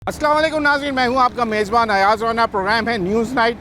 अस्सलाम वालेकुम नाज़रीन, मैं हूं आपका मेज़बान अयाज़ राना। प्रोग्राम है न्यूज़ नाइट।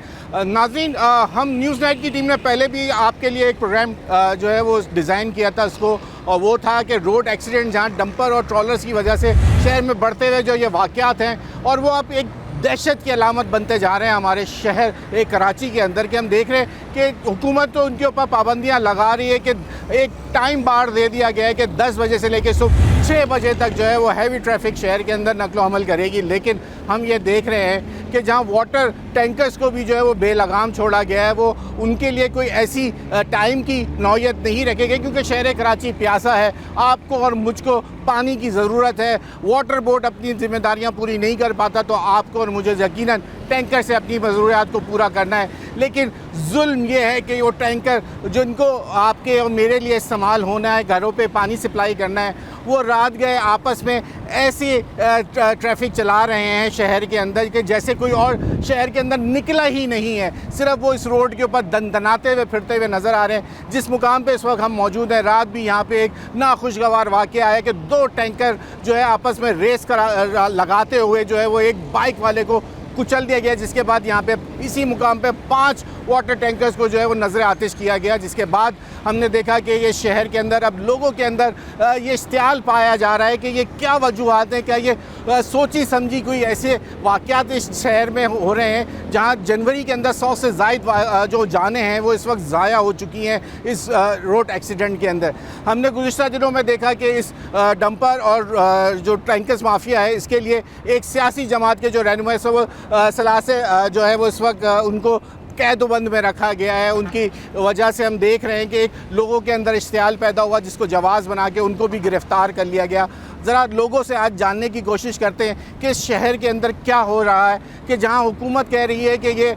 नाज़रीन, हम न्यूज़ नाइट की टीम ने पहले भी आपके लिए एक प्रोग्राम जो है वो डिज़ाइन किया था उसको, और वो था कि रोड एक्सीडेंट जहां डंपर और ट्रॉलर्स की वजह से शहर में बढ़ते हुए जो ये वाक़यात हैं, और वो अब एक दहशत की अलामत बनते जा रहे हैं हमारे शहर कराची के अंदर। कि हम देख रहे हैं कि हुकूमत तो उनके ऊपर पाबंदियाँ लगा रही है कि एक टाइम बार दे दिया गया है कि 10 बजे से लेकर सुबह 6 बजे तक जो है वो हैवी ट्रैफिक शहर के अंदर नकलो हमल करेगी। लेकिन हम ये देख रहे हैं कि जहां वाटर टैंकर्स को भी जो है वो बेलगाम छोड़ा गया है, वो उनके लिए कोई ऐसी टाइम की नौयत नहीं रखे गई, क्योंकि शहर कराची प्यासा है। आपको और मुझको पानी की ज़रूरत है। वाटर बोर्ड अपनी ज़िम्मेदारियां पूरी नहीं कर पाता, तो आपको और मुझे यकीनन टैंकर से अपनी ज़रूरियात को पूरा करना है। लेकिन जुल्म ये है कि वो टैंकर जिनको आपके और मेरे लिए इस्तेमाल होना है, घरों पे पानी सप्लाई करना है, वो रात गए आपस में ऐसे ट्रैफिक चला रहे हैं शहर के अंदर कि जैसे कोई और शहर के अंदर निकला ही नहीं है। सिर्फ वो इस रोड के ऊपर दनदनाते हुए फिरते हुए नज़र आ रहे हैं। जिस मुकाम पे इस वक्त हम मौजूद हैं, रात भी यहाँ पे एक नाखुशगवार वाक़या है कि 2 टैंकर जो है आपस में रेस लगाते हुए जो है वो एक बाइक वाले को कुचल दिया गया, जिसके बाद यहाँ पे इसी मुकाम पे 5 वाटर टैंकर्स को जो है वो नज़र आतिश किया गया। जिसके बाद हमने देखा कि ये शहर के अंदर अब लोगों के अंदर ये इश्तियाल पाया जा रहा है कि ये क्या वजूहात हैं, क्या ये सोची समझी कोई ऐसे वाक़यात इस शहर में हो रहे हैं जहाँ जनवरी के अंदर 100 से ज़ायद जो जानें हैं वो इस वक्त ज़ाया हो चुकी हैं इस रोड एक्सीडेंट के अंदर। हमने गुज़िश्ता दिनों में देखा कि इस डंपर और जो टैंकर्स माफिया है, इसके लिए एक सियासी जमात के जो रहनुमा है वो सलासे जो है वो इस वक्त उनको कैदबंद में रखा गया है। उनकी वजह से हम देख रहे हैं कि लोगों के अंदर इश्तियाल पैदा हुआ, जिसको जवाज़ बना के उनको भी गिरफ़्तार कर लिया गया। ज़रा लोगों से आज जानने की कोशिश करते हैं कि शहर के अंदर क्या हो रहा है, कि जहां हुकूमत कह रही है कि ये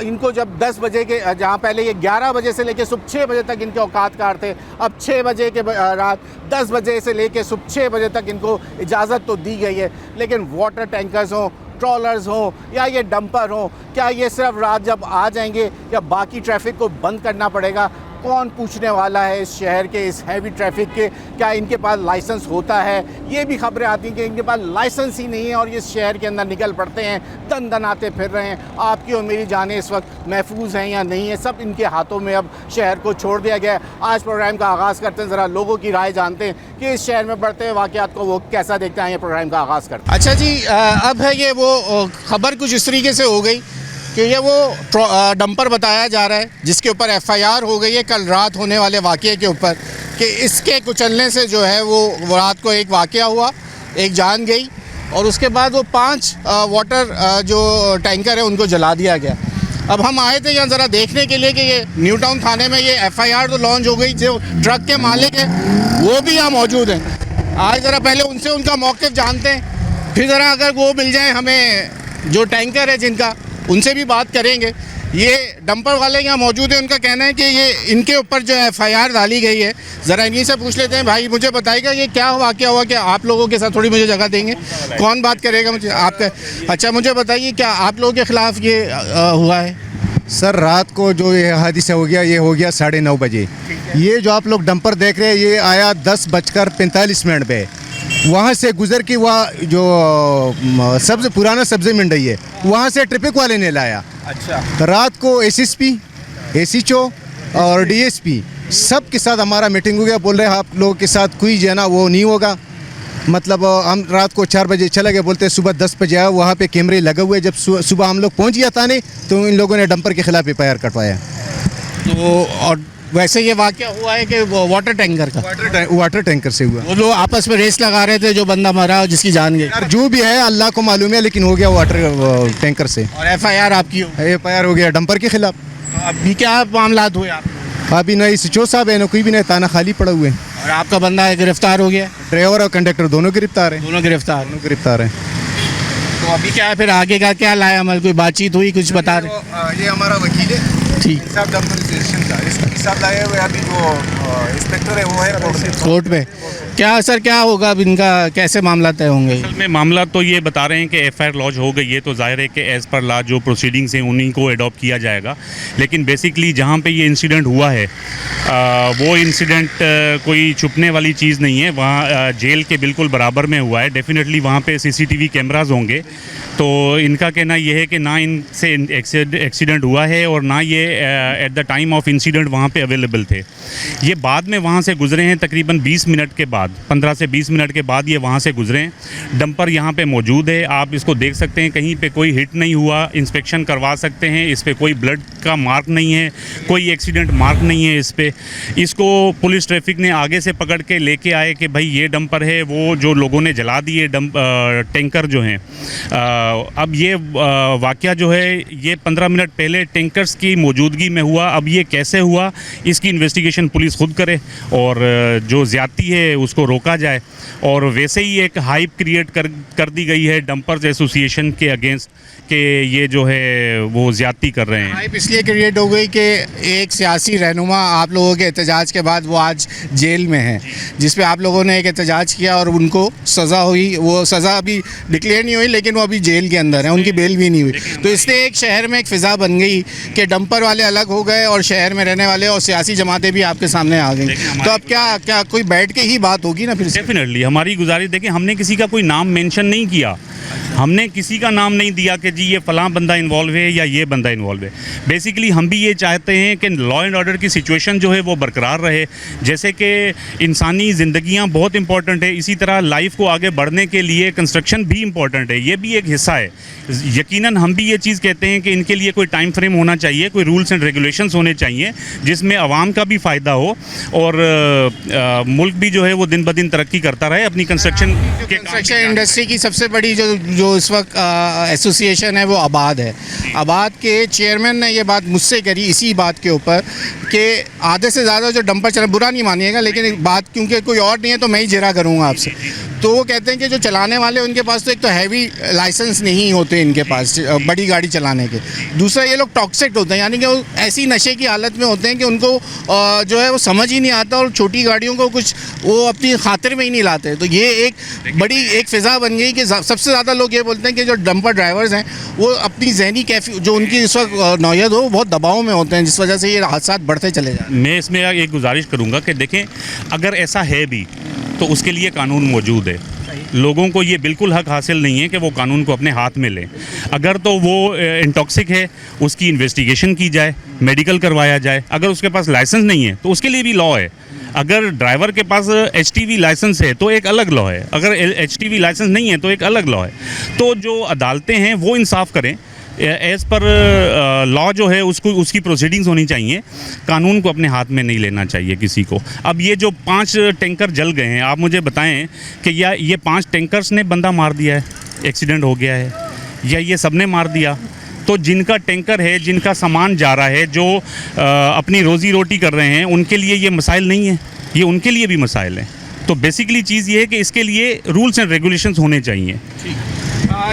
इनको जब 10 बजे के जहां पहले ये 11 बजे से लेकर सुबह 6 बजे तक इनके औकात कार थे, अब 6 बजे के रात 10 बजे से लेकर सुबह 6 बजे तक इनको इजाज़त तो दी गई है। लेकिन वाटर टैंकर्स हों, ट्रॉलर्स हो या ये डंपर हो, क्या ये सिर्फ रात जब आ जाएंगे या बाकी ट्रैफिक को बंद करना पड़ेगा? कौन पूछने वाला है इस शहर के इस हैवी ट्रैफिक के? क्या इनके पास लाइसेंस होता है? ये भी खबरें आती हैं कि इनके पास लाइसेंस ही नहीं है और ये शहर के अंदर निकल पड़ते हैं, दन दनाते फिर रहे हैं। आपकी और मेरी जानें इस वक्त महफूज हैं या नहीं है, सब इनके हाथों में अब शहर को छोड़ दिया गया है। आज प्रोग्राम का आगाज़ करते हैं, ज़रा लोगों की राय जानते हैं कि इस शहर में बढ़ते हुए वाक़यात को वो कैसा देखते हैं। ये प्रोग्राम का आगाज़ करते हैं। अच्छा जी, अब है ये वो खबर कुछ इस तरीके से हो गई कि ये वो डंपर बताया जा रहा है जिसके ऊपर FIR हो गई है कल रात होने वाले वाक़ये के ऊपर, कि इसके कुचलने से जो है वो रात को एक वाक़या हुआ, एक जान गई, और उसके बाद वो 5 वाटर जो टैंकर है उनको जला दिया गया। अब हम आए थे यहाँ ज़रा देखने के लिए कि ये न्यू टाउन थाने में ये FIR तो लॉन्च हो गई, जो ट्रक के मालिक हैं वो भी यहाँ मौजूद हैं। आज ज़रा पहले उनसे उनका मौक़िफ़ जानते हैं, फिर ज़रा अगर वो मिल जाए हमें जो टैंकर है जिनका, उनसे भी बात करेंगे। ये डंपर वाले यहाँ मौजूद हैं, उनका कहना है कि ये इनके ऊपर जो FIR डाली गई है। ज़रा इन्हीं से पूछ लेते हैं। भाई मुझे बताइएगा ये क्या वाक़या हुआ, कि आप लोगों के साथ थोड़ी मुझे जगह देंगे? कौन बात करेगा मुझे? आपका? अच्छा, मुझे बताइए क्या आप लोगों के ख़िलाफ़ ये हुआ है? सर, रात को जो ये हादसा हो गया, ये हो गया 9:30 बजे। ये जो आप लोग डंपर देख रहे हैं ये आया 10:45 पे। वहाँ से गुजर के वहाँ जो पुराना सब्ज़ी मंडी है वहाँ से ट्रैफिक वाले ने लाया। अच्छा। रात को SSP, SHO और DSP सब के साथ हमारा मीटिंग हो गया। बोल रहे हैं आप लोगों के साथ कोई जो है ना वो नहीं होगा। मतलब हम रात को 4 बजे चले गए, बोलते सुबह 10 बजे आया, वहाँ पे कैमरे लगे हुए। जब सुबह हम लोग पहुँच गया थाने तो इन लोगों ने डंपर के खिलाफ FIR कटवाया। तो और वैसे ये वाक़या हुआ है कि वाटर टैंकर का? वाटर टैंकर से हुआ। वो लोग आपस में रेस लगा रहे थे, जो बंदा मरा और जिसकी जान गई। जो भी है अल्लाह को मालूम है, लेकिन हो गया वाटर टैंकर से। और FIR आपकी FIR हो गया डंपर के खिलाफ। तो अभी क्या मामला हुए आप? अभी ना SHO साहब है ना कोई भी नहीं, ताना खाली पड़ा हुए हैं। और आपका बंदा गिरफ्तार हो गया? ड्राइवर और कंडक्टर दोनों गिरफ्तार हैं। दोनों गिरफ्तार हैं। तो अभी क्या है फिर आगे का क्या लाया अमल? कोई बातचीत हुई, कुछ बता रहे? ये हमारा वकील है ठीक साहब, डंपर स्टेशन का, साथ लाए हुए अभी जो इंस्पेक्टर है वो है कोर्ट में। क्या सर क्या होगा अब इनका, कैसे मामला तय होंगे? असल में मामला तो ये बता रहे हैं कि एफआईआर लॉन्च हो गई है, तो जाहिर है कि एज़ पर लॉ जो प्रोसीडिंग्स हैं उन्हीं को अडॉप्ट किया जाएगा। लेकिन बेसिकली जहाँ पे ये इंसिडेंट हुआ है वो इंसिडेंट कोई छुपने वाली चीज़ नहीं है, वहाँ जेल के बिल्कुल बराबर में हुआ है। डेफिनेटली वहाँ पे सीसीटीवी कैमराज होंगे, तो इनका कहना ये है कि ना इनसे एक्सीडेंट हुआ है और ना ये at the time of incident वहाँ पे अवेलेबल थे। ये बाद में वहाँ से गुजरे हैं, तकरीबन 20 मिनट के बाद, 15 से 20 मिनट के बाद ये वहाँ से गुजरे हैं। डंपर यहाँ पे मौजूद है, आप इसको देख सकते हैं, कहीं पे कोई हिट नहीं हुआ, इंस्पेक्शन करवा सकते हैं। इस पे कोई ब्लड का मार्क नहीं है, कोई एक्सीडेंट मार्क नहीं है इस पे। इसको पुलिस ट्रैफिक ने आगे से पकड़ के लेके आए कि भाई ये डंपर है, वो जो लोगों ने जला दिए टैंकर जो हैं। अब ये वाक़या जो है ये 15 मिनट पहले टैंकर्स की मौजूदगी में हुआ। अब ये कैसे हुआ इसकी इन्वेस्टिगेशन पुलिस खुद करे और जो ज़्यादती है उसको रोका जाए। और वैसे ही एक हाइप क्रिएट कर दी गई है डंपर्स एसोसिएशन के अगेंस्ट कि ये जो है वो ज़्यादती कर रहे हैं। हाइप इसलिए क्रिएट हो गई कि एक सियासी रहनुमा आप लोगों के एहतजाज के बाद वो आज जेल में है, जिस पे आप लोगों ने एक एहतजाज किया और उनको सज़ा हुई। वो सज़ा अभी डिक्लेयर नहीं हुई, लेकिन वो अभी जेल के अंदर है, उनकी बेल भी नहीं हुई। तो इसलिए एक शहर में एक फ़िज़ा बन गई कि डंपर वाले अलग हो गए और शहर में रहने वाले और सियासी जमातें भी आपके सामने आ गई। तो अब क्या कोई बैठ के ही बात होगी ना फिर से? डेफिनेटली हमारी गुजारिश, देखिए हमने किसी का कोई नाम मेंशन नहीं किया, हमने किसी का नाम नहीं दिया कि जी ये फ़लाँ बंदा इन्वॉल्व है या ये बंदा इन्वॉल्व है। बेसिकली हम भी ये चाहते हैं कि लॉ एंड ऑर्डर की सिचुएशन जो है वो बरकरार रहे। जैसे कि इंसानी ज़िंदगियां बहुत इंपॉर्टेंट है, इसी तरह लाइफ को आगे बढ़ने के लिए कंस्ट्रक्शन भी इंपॉर्टेंट है, ये भी एक हिस्सा है। यकीनन हम भी ये चीज़ कहते हैं कि इनके लिए कोई टाइम फ्रेम होना चाहिए, कोई रूल्स एंड रेगुलेशंस होने चाहिए जिसमें आवाम का भी फ़ायदा हो और मुल्क भी जो है वो दिन ब दिन तरक्की करता रहे अपनी कंस्ट्रक्शन इंडस्ट्री की सबसे बड़ी जो इस वक्त एसोसिएशन है वो आबाद है। आबाद के चेयरमैन ने ये बात मुझसे करी इसी बात के ऊपर कि आधे से ज़्यादा जो डंपर चला, बुरा नहीं मानिएगा लेकिन एक बात, क्योंकि कोई और नहीं है तो मैं ही जिरा करूँगा आपसे। तो वो कहते हैं कि जो चलाने वाले उनके पास तो एक तो हैवी लाइसेंस नहीं होते इनके पास बड़ी गाड़ी चलाने के, दूसरा ये लोग टॉक्सिक होते हैं, यानी कि वो ऐसी नशे की हालत में होते हैं कि उनको जो है वो समझ ही नहीं आता और छोटी गाड़ियों को कुछ वो अपनी खातिर में ही नहीं लाते। तो ये एक बड़ी एक फ़िज़ा बन गई कि सबसे ज़्यादा लोग ये बोलते हैं कि जो डंपर ड्राइवर्स हैं वो अपनी ज़हनी कैफी जो उनकी इस वक्त नौयत हो बहुत दबाव में होते हैं, जिस वजह से ये हादसा बढ़ते चले जाते हैं। मैं इसमें एक गुजारिश करूँगा कि देखें, अगर ऐसा है भी तो उसके लिए कानून मौजूद है। लोगों को ये बिल्कुल हक हासिल नहीं है कि वो कानून को अपने हाथ में लें। अगर तो वो इंटॉक्सिक है उसकी इन्वेस्टिगेशन की जाए, मेडिकल करवाया जाए। अगर उसके पास लाइसेंस नहीं है तो उसके लिए भी लॉ है। अगर ड्राइवर के पास HTV लाइसेंस है तो एक अलग लॉ है, अगर HTV लाइसेंस नहीं है तो एक अलग लॉ है। तो जो अदालतें हैं वो इंसाफ करें, एज़ पर लॉ जो है उसकी प्रोसीडिंग्स होनी चाहिए। कानून को अपने हाथ में नहीं लेना चाहिए किसी को। अब ये जो 5 टैंकर जल गए हैं, आप मुझे बताएं कि या ये 5 टैंकर्स ने बंदा मार दिया है, एक्सीडेंट हो गया है, या ये सब ने मार दिया? तो जिनका टैंकर है, जिनका सामान जा रहा है, जो अपनी रोज़ी रोटी कर रहे हैं, उनके लिए ये मसाइल नहीं है, ये उनके लिए भी मसाइल हैं। तो बेसिकली चीज़ ये है कि इसके लिए रूल्स एंड रेगुलेशंस होने चाहिए।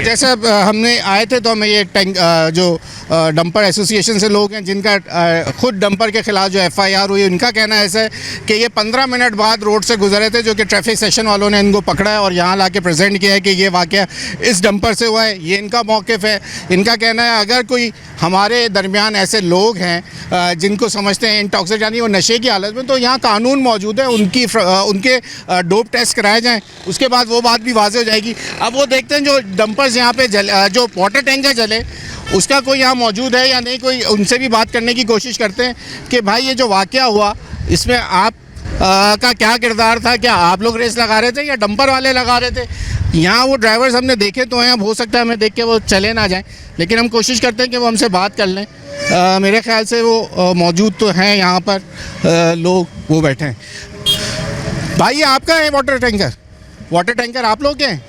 जैसे हमने आए थे तो हमें ये जो डंपर एसोसिएशन से लोग हैं जिनका खुद डंपर के ख़िलाफ़ जो FIR हुई, उनका कहना ऐसा है कि ये 15 मिनट बाद रोड से गुजरे थे, जो कि ट्रैफिक सेक्शन वालों ने इनको पकड़ा है और यहाँ लाके प्रेजेंट किया है कि ये वाक़या इस डंपर से हुआ है। ये इनका मौक़िफ़ है। इनका कहना है अगर कोई हमारे दरमियान ऐसे लोग हैं जिनको समझते हैं इंटॉक्सिक यानी वो नशे की हालत में, तो यहाँ कानून मौजूद है, उनके डोप टेस्ट कराए जाएँ, उसके बाद वो बात भी वाज़ेह हो जाएगी। अब वो देखते हैं जो डंपर्स यहाँ पे जो वाटर टैंकर जले उसका कोई यहाँ मौजूद है या नहीं, कोई उनसे भी बात करने की कोशिश करते हैं कि भाई ये जो वाक़या हुआ इसमें आप का क्या किरदार था? क्या आप लोग रेस लगा रहे थे या डंपर वाले लगा रहे थे? यहाँ वो ड्राइवर्स हमने देखे तो हैं, अब हो सकता है हमें देख के वो चले ना जाएं, लेकिन हम कोशिश करते हैं कि वो हमसे बात कर लें। मेरे ख्याल से वो मौजूद तो हैं यहाँ पर, लोग वो बैठे हैं। भाई ये आपका है वाटर टैंकर आप लोग के हैं?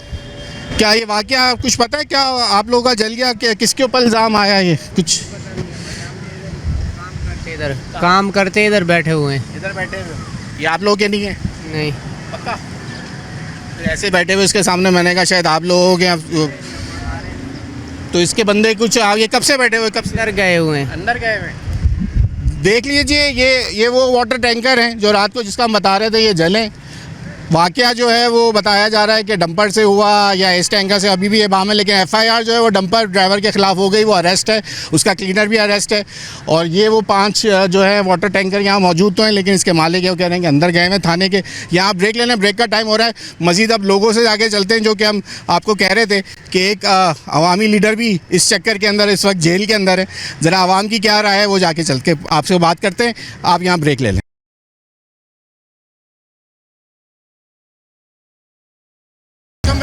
क्या ये वाक़या कुछ पता है? क्या आप लोगों का जल गया? क्या किसके ऊपर इल्ज़ाम आया? ये कुछ इधर काम करते इधर बैठे हुए हैं। इधर बैठे हुए ये आप लोग के नहीं है? नहीं पक्का ऐसे बैठे हुए इसके सामने, मैंने कहा शायद आप लोग के। तो इसके बंदे कुछ ये कब से बैठे हुए? कब से अंदर गए हुए हैं? अंदर गए हुए देख लीजिए ये वो वाटर टैंकर हैं जो रात को जिसका हम बता रहे थे ये जले। वाकया जो है वो बताया जा रहा है कि डंपर से हुआ या इस टैंकर से, अभी भी ये बाम है, लेकिन एफआईआर जो है वो डंपर ड्राइवर के खिलाफ हो गई, वो अरेस्ट है, उसका क्लीनर भी अरेस्ट है। और ये वो 5 जो है वाटर टैंकर यहाँ मौजूद तो हैं, लेकिन इसके मालिक है वो कह रहे हैं कि अंदर गए हैं थाने के। यहाँ ब्रेक लेना, ब्रेक का टाइम हो रहा है। मज़ीद अब लोगों से आगे चलते हैं, जो कि हम आपको कह रहे थे कि एक अवामी लीडर भी इस चक्कर के अंदर इस वक्त जेल के अंदर है। ज़रा आवाम की क्या राय है वो जाके चल के आपसे बात करते हैं। आप यहाँ ब्रेक ले लें।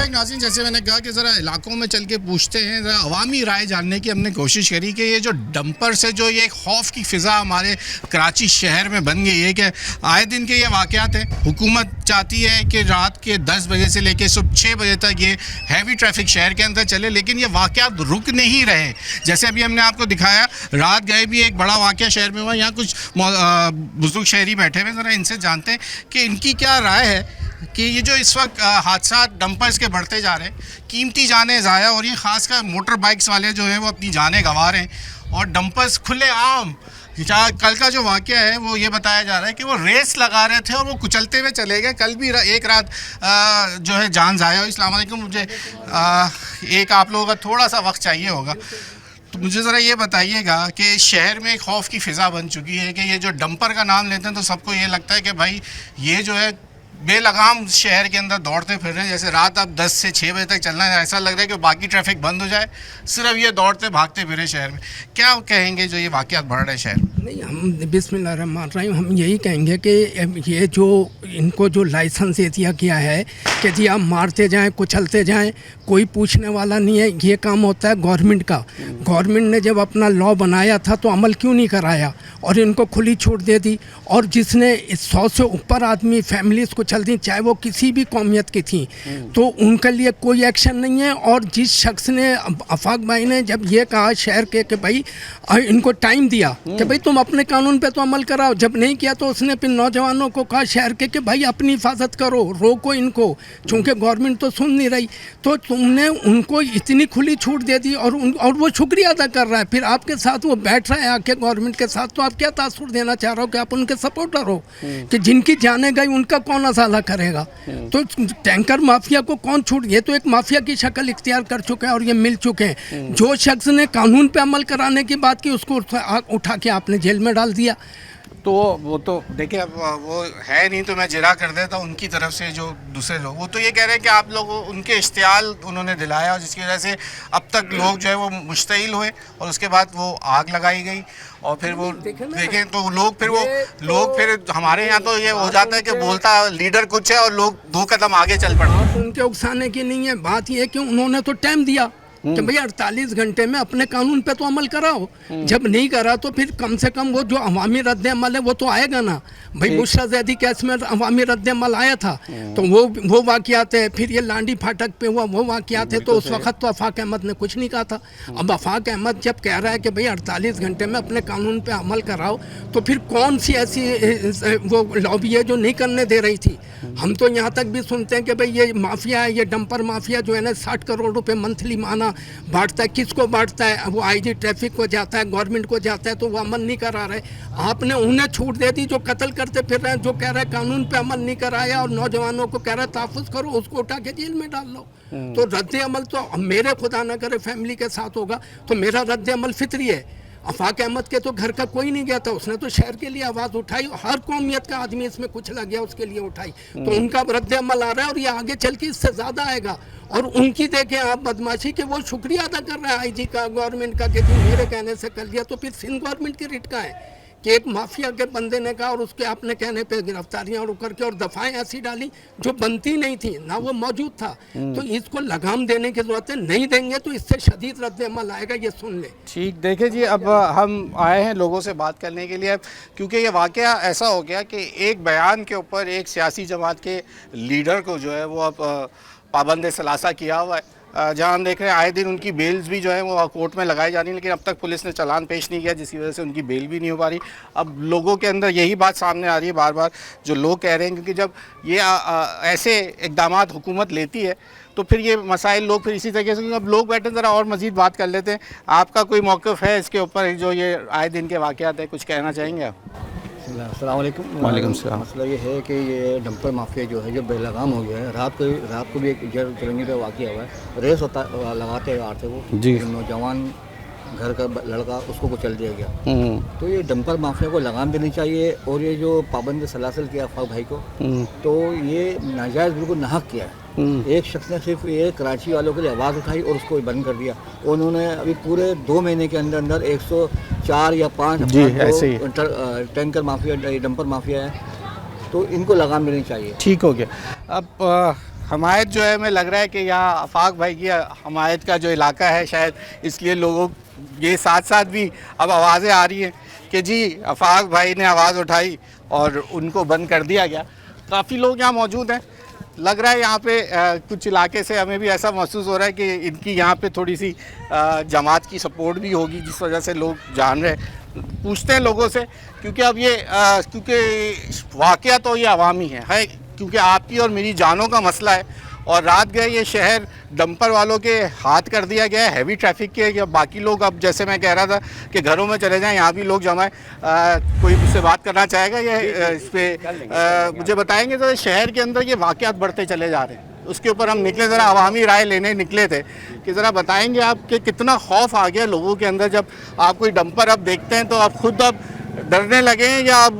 नाज़रीन, जैसे मैंने कहा कि ज़रा इलाकों में चल के पूछते हैं, ज़रा अवामी राय जानने की हमने कोशिश करी कि ये जो डंपर से जो ये एक खौफ की फ़िज़ा हमारे कराची शहर में बन गई है कि आए दिन के ये वाक़यात हैं। हुकूमत चाहती है कि रात के 10 बजे से लेकर सुबह 6 बजे तक ये हैवी ट्रैफिक शहर के अंदर चले, लेकिन ये वाक़यात रुक नहीं रहे। जैसे अभी हमने आपको दिखाया, रात गए भी एक बड़ा वाक़या शहर में हुआ। यहाँ कुछ बुजुर्ग शहरी बैठे हुए, ज़रा इनसे जानते हैं कि इनकी क्या राय है कि ये जो इस वक्त हादसा डंपर्स के बढ़ते जा रहे हैं, कीमती जानें ज़ाया हो रही हैं। ख़ासकर मोटर बाइक्स वाले जो हैं वो अपनी जानें गंवा रहे हैं और डंपर्स खुले आम। कल का जो वाक़या है वो ये बताया जा रहा है कि वो रेस लगा रहे थे और वो कुचलते हुए चले गए। कल भी एक रात जो है जान ज़ाया हो। अस्सलाम वालेकुम, मुझे एक आप लोगों का थोड़ा सा वक्त चाहिए होगा, तो मुझे ज़रा ये बताइएगा कि शहर में एक खौफ की फ़िज़ा बन चुकी है कि ये जो डंपर का नाम लेते हैं तो सबको ये लगता है कि भाई ये जो है बेलगाम शहर के अंदर दौड़ते फिर रहे हैं। जैसे रात अब 10 से 6 बजे तक चलना है, ऐसा लग रहा है कि बाकी ट्रैफिक बंद हो जाए, सिर्फ ये दौड़ते भागते फिरे शहर में। क्या कहेंगे जो ये वाक़यात बढ़ रहे हैं शहर में? नहीं, हम बिस्मिल्लाहिर्रहमानिर्रहीम हम यही कहेंगे कि ये जो इनको जो लाइसेंस दे दिया गया है कि जी आप मारते जाएं, कुचलते जाएं, कोई पूछने वाला नहीं है। ये काम होता है गवर्नमेंट का। गवर्नमेंट ने जब अपना लॉ बनाया था तो अमल क्यों नहीं कराया और इनको खुली छूट दे दी। और जिसने 100 से ऊपर आदमी फैमिलीज़ को चल दी, चाहे वो किसी भी कौमियत की थी, तो उनके लिए कोई एक्शन नहीं है। और जिस शख्स ने, आफाक भाई ने जब ये कहा शहर के कि भाई इनको टाइम दिया कि भाई तुम अपने कानून पे तो अमल कराओ, जब नहीं किया तो उसने फिर नौजवानों को कहा शहर के कि भाई अपनी हिफाजत करो, रोको इनको, चूँकि गवर्नमेंट तो सुन नहीं रही। तो तुमने उनको इतनी खुली छूट दे दी और वो शुक्रिया अदा कर रहा है। फिर आपके साथ वो बैठ रहा है आके गवर्नमेंट के साथ, तो आप क्या तासुर देना चाह रहे हो कि आप उनके सपोर्टर हो कि जिनकी जाने गई उनका कौन असाला करेगा? तो टैंकर माफिया को कौन छूट? ये तो एक माफिया की शक्ल इख्तियार कर चुके हैं और ये मिल चुके हैं। जो शख्स ने कानून पे अमल कराने की बात की उसको उठा के आपने जेल में डाल दिया। तो वो तो देखिए, अब वो है नहीं तो मैं जिरा कर देता उनकी तरफ से जो दूसरे लोग, वो तो ये कह रहे हैं कि आप लोग उनके इश्तियाल उन्होंने दिलाया और जिसकी वजह से अब तक लोग जो है वो मुश्तइल हुए और उसके बाद वो आग लगाई गई और फिर वो देखें तो लोग फिर हमारे यहाँ तो ये हो जाता है कि बोलता लीडर कुछ है और लोग 2 कदम आगे चल पड़ते। उनके उकसाने की नहीं है बात, ये कि उन्होंने तो टाइम दिया कि भैया 48 घंटे में अपने कानून पे तो अमल कराओ। जब नहीं करा तो फिर कम से कम वो जो अवामी रद्द अमल है वो तो आएगा ना भाई। बुशरा ज़ैदी केस में अवामी रद्द अमल आया था, तो वो वाक़यात है। फिर ये लांडी फाटक पे हुआ वो वाक़यात है। तो उस वक्त तो आफाक अहमद ने कुछ नहीं कहा था। अब आफाक अहमद जब कह रहा है कि भाई 48 घंटे में अपने कानून पे अमल कराओ, तो फिर कौन सी ऐसी वो लॉबी है जो नहीं करने दे रही थी? हम तो यहाँ तक भी सुनते हैं कि भाई ये माफिया है, ये डंपर माफिया जो है ना 60 करोड़ रुपए मंथली माना बांटता है। किसको बांटता है? वो आईजी ट्रैफिक को जाता है, गवर्नमेंट को जाता है, तो वो अमल नहीं करा रहे। आपने उन्हें छूट दे दी जो कत्ल करते फिर रहे हैं, जो कह रहे हैं कानून पे अमल नहीं कराया और नौजवानों को कह रहे हैं तहफ़्फ़ुज़ करो, उसको उठा के जेल में डाल लो। तो रद्द अमल तो मेरे खुदा ना करे फैमिली के साथ होगा तो मेरा रद्द अमल फितरी है। आफाक अहमद के तो घर का कोई नहीं गया था, उसने तो शहर के लिए आवाज़ उठाई। हर कौमियत का आदमी इसमें कुछ लग गया उसके लिए उठाई, तो उनका रद्द अमल आ रहा है और ये आगे चल के इससे ज़्यादा आएगा। और उनकी देखें आप बदमाशी कि वो शुक्रिया अदा कर रहा है आईजी का, गवर्नमेंट का, कि तुम मेरे कहने से कर लिया। तो फिर सिंध गवर्नमेंट की रिट का है कि एक माफिया के बंदे ने कहा और उसके आपने कहने पे गिरफ्तारियां और करके और दफाएं ऐसी डाली जो बनती नहीं थी, ना वो मौजूद था। तो इसको लगाम देने की जरूरत है, नहीं देंगे तो इससे शदीद रद्द अमल आएगा, ये सुन ले। ठीक, देखिए जी, अब हम आए हैं लोगों से बात करने के लिए क्योंकि ये वाक़या ऐसा हो गया कि एक बयान के ऊपर एक सियासी जमात के लीडर को जो है वो अब पाबंद सलासा किया हुआ है जहाँ हम देख रहे हैं आए दिन उनकी बेल्स भी जो है वो कोर्ट में लगाई जा रही है, लेकिन अब तक पुलिस ने चालान पेश नहीं किया, जिसकी वजह से उनकी बेल भी नहीं हो पा रही। अब लोगों के अंदर यही बात सामने आ रही है बार बार, जो लोग कह रहे हैं, क्योंकि जब ये ऐसे इकदाम हुकूमत लेती है तो फिर ये मसाइल लोग फिर इसी तरीके से, अब लोग बैठे ज़रा और मज़ीद बात कर लेते हैं। आपका कोई मौक़िफ़ है इसके ऊपर, जो ये आए दिन के वाक़यात है, कुछ कहना चाहेंगे आप? अस्सलाम वालेकुम। वालेकुम सलाम। मसला ये है कि ये डंपर माफिया जो है जो बेलगाम हो गया है। रात को भी एक जरंगी पे वाक़या हुआ है। रेस लगाते आ रहे थे वो जी। नौजवान घर का लड़का, उसको कुचल दिया गया। तो ये डंपर माफिया को लगाम देनी चाहिए, और ये जो पाबंद सलासल किया अफाक भाई को, तो ये नाजायज़ बिल्कुल नाहक किया है। एक शख्स ने सिर्फ ये कराची वालों के लिए आवाज़ उठाई और उसको बंद कर दिया। उन्होंने अभी पूरे 2 महीने के अंदर अंदर 104 या 5 टैंकर माफिया, डंपर माफिया है, तो इनको लगाम देनी चाहिए। ठीक हो गया। अब हमायत जो है, हमें लग रहा है कि यहाँ आफाक भाई की हमायत का जो इलाका है, शायद इसलिए लोगों ये साथ साथ भी अब आवाज़ें आ रही हैं कि जी आफाक भाई ने आवाज़ उठाई और उनको बंद कर दिया गया। काफ़ी लोग यहाँ मौजूद हैं, लग रहा है यहाँ पे कुछ इलाके से हमें भी ऐसा महसूस हो रहा है कि इनकी यहाँ पे थोड़ी सी जमात की सपोर्ट भी होगी, जिस वजह से लोग जान रहे हैं। पूछते हैं लोगों से, क्योंकि अब ये क्योंकि वाक़या तो ये अवामी है क्योंकि आपकी और मेरी जानों का मसला है, और रात गए ये शहर डंपर वालों के हाथ कर दिया गया है, हैवी ट्रैफिक के। या बाकी लोग, अब जैसे मैं कह रहा था कि घरों में चले जाएं, यहाँ भी लोग जमा है। कोई मुझसे बात करना चाहेगा ये इस पर मुझे बताएंगे? तो शहर के अंदर ये वाक़यात बढ़ते चले जा रहे हैं, उसके ऊपर हम निकले, ज़रा अवामी राय लेने निकले थे कि ज़रा बताएंगे आप कि कितना खौफ आ गया लोगों के अंदर जब आप कोई डंपर अब देखते हैं, तो आप खुद अब डरने लगे हैं, या अब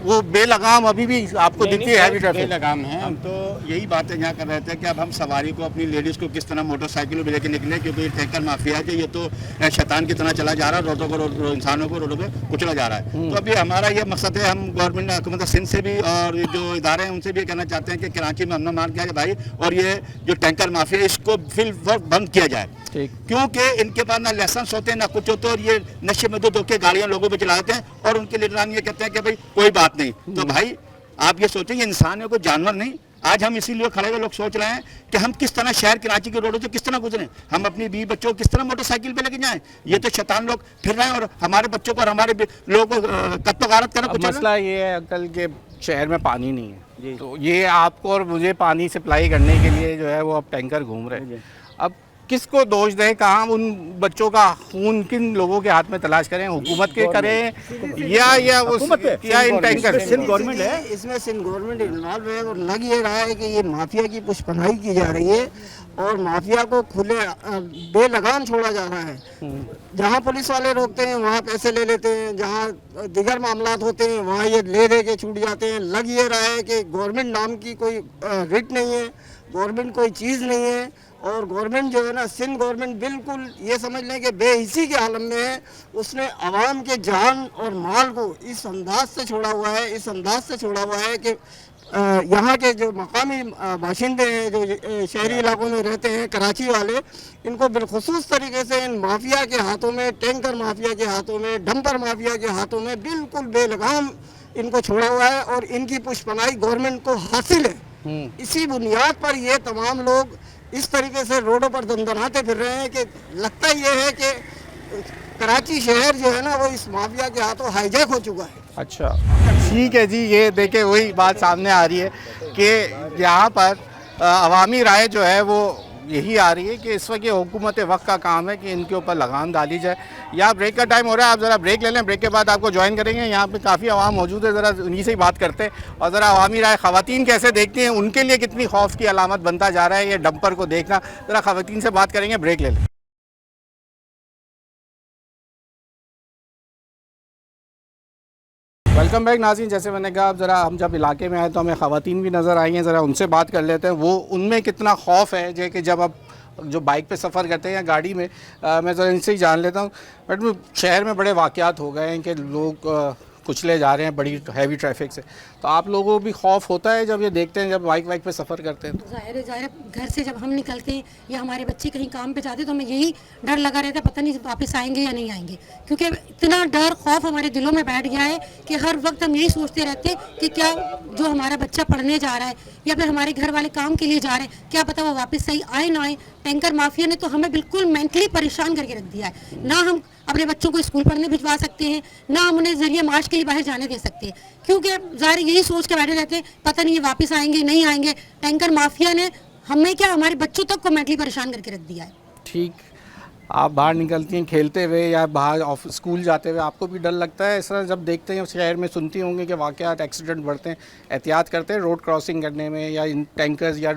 वो बेलगाम अभी भी आपको दिखती है? हैवी ट्रैफिक बेलगाम है। हम तो यही बातें यहाँ कर रहे थे कि अब हम सवारी को, अपनी लेडीज़ को किस तरह मोटरसाइकिल पे लेके निकले, क्योंकि ये टैंकर माफिया है, ये तो शैतान की तरह चला जा रहा है, रोडों को, इंसानों को रोडों पे कुचला जा रहा है। तो अभी हमारा ये मकसद है, हम गवर्नमेंट हुकूमत सिंध से भी और जो इदारे हैं उनसे भी कहना चाहते हैं कि कराची में अमन मान किया जाए भाई, और ये जो टैंकर माफिया इसको फिल बंद किया जाए, क्योंकि इनके पास ना लाइसेंस होते हैं ना कुछ होते, और ये नशे में दो के गाड़ियां लोगों पे चलाते हैं, और उनके लीडरान ये कहते हैं कि भाई कोई बात नहीं। तो भाई आप ये सोचें, इंसान है, कोई जानवर नहीं। आज हम इसीलिए खड़े हुए लोग सोच रहे हैं कि हम किस तरह शहर कराची के रोडों से किस तरह गुजरें, हम अपनी बीवी बच्चों को किस तरह मोटरसाइकिल पे लेके जाएं। ये तो शैतान लोग फिर रहे हैं, और हमारे बच्चों को और हमारे लोगों को कत्तो गारत करना। कुछ मसला ये है अंकल के शहर में पानी नहीं है, तो ये आपको और मुझे पानी सप्लाई करने के लिए जो है वो अब टैंकर घूम रहे हैं। अब किसको दोष दें, कहाँ उन बच्चों का खून किन लोगों के हाथ में तलाश करें? हुकूमत के करें या इन टैंकर? सिंध गवर्नमेंट है, इसमें सिंध गवर्नमेंट इन्वॉल्व है, और लग ये रहा है कि ये माफिया की पुष्पनाई की जा रही है, और माफिया को खुले बेलगाम छोड़ा जा रहा है। जहाँ पुलिस वाले रोकते हैं वहाँ पैसे ले लेते हैं, जहाँ दिगर मामलात होते हैं वहाँ ये ले के छूट जाते हैं। लग ये रहा है कि गवर्नमेंट नाम की कोई रिट नहीं है, गवर्नमेंट कोई चीज़ नहीं है, और गवर्नमेंट जो है ना, सिंध गवर्नमेंट बिल्कुल ये समझ लें कि बेहिसी के आलम में है। उसने आवाम के जान और माल को इस अंदाज से छोड़ा हुआ है, इस अंदाज से छोड़ा हुआ है कि यहाँ के जो मकामी बाशिंदे हैं, जो शहरी इलाकों में रहते हैं, कराची वाले, इनको बिलखुसूस तरीके से इन माफिया के हाथों में, टैंकर माफिया के हाथों में, डंपर माफिया के हाथों में बिल्कुल बेलगाम इनको छोड़ा हुआ है, और इनकी पुष्पनाई गवर्नमेंट को हासिल है। इसी बुनियाद पर ये तमाम लोग इस तरीके से रोडों पर दंदनाते फिर रहे हैं कि लगता ये है कि कराची शहर जो है ना, वो इस माफिया के हाथों हाईजैक हो चुका है। अच्छा, ठीक है जी। ये देखे वही बात सामने आ रही है कि यहाँ पर अवामी राय जो है वो यही आ रही है कि इस वक्त ये हुकूमत वक्त का काम है कि इनके ऊपर लगाम डाली जाए। या ब्रेक का टाइम हो रहा है, आप ज़रा ब्रेक ले लें, ब्रेक के बाद आपको ज्वाइन करेंगे। यहाँ पे काफ़ी आवाम मौजूद है, ज़रा उन्हीं से ही बात करते हैं, और ज़रा अवामी राय ख़वातीन कैसे देखती हैं, उनके लिए कितनी खौफ की अलामत बनता जा रहा है ये डंपर को देखना। ज़रा ख़वातीन से बात करेंगे, ब्रेक ले लें। वेलकम बैक नाज़रीन। जैसे मैंने कहा, अब ज़रा हम जब इलाके में आए तो हमें ख़वातीन भी नज़र आई हैं, ज़रा उनसे बात कर लेते हैं, वो उनमें कितना खौफ है जो कि जब अब जो बाइक पे सफ़र करते हैं या गाड़ी में। मैं ज़रा इनसे ही जान लेता हूँ। बट शहर में बड़े वाक़यात हो गए हैं कि लोग कुचले जा रहे हैं बड़ी हैवी ट्रैफिक से, तो आप लोगों को भी खौफ होता है जब ये देखते हैं, जब बाइक पे सफ़र करते हैं? तो ज़ाहिर है घर से जब हम निकलते हैं या हमारे बच्चे कहीं काम पे जाते हैं तो हमें यही डर लगा रहता है, पता नहीं वापस आएंगे या नहीं आएंगे, क्योंकि इतना डर खौफ हमारे दिलों में बैठ गया है कि हर वक्त हम यही सोचते रहते हैं कि क्या जो हमारा बच्चा पढ़ने जा रहा है या फिर हमारे घर वाले काम के लिए जा रहे हैं, क्या पता वो वापस सही आए ना आए। टैंकर माफिया ने तो हमें बिल्कुल मेंटली परेशान करके रख दिया है। ना हम अपने बच्चों को स्कूल पढ़ने भिजवा सकते हैं, ना हम उन्हें जरिए मार्च के लिए बाहर जाने दे सकते हैं, क्योंकि ज़ाहिर यही सोच के बैठे रहते हैं पता नहीं ये वापस आएंगे नहीं आएंगे। टैंकर माफिया ने हमें क्या हमारे बच्चों तक को मेंटली परेशान करके रख दिया है। ठीक, आप बाहर निकलती हैं खेलते हुए या बाहर स्कूल जाते हुए, आपको भी डर लगता है इस तरह जब देखते हैं शहर में, सुनती होंगे कि वाक़यात एक्सीडेंट बढ़ते हैं, एहतियात करते हैं रोड क्रॉसिंग करने में या इन टैंकर्स या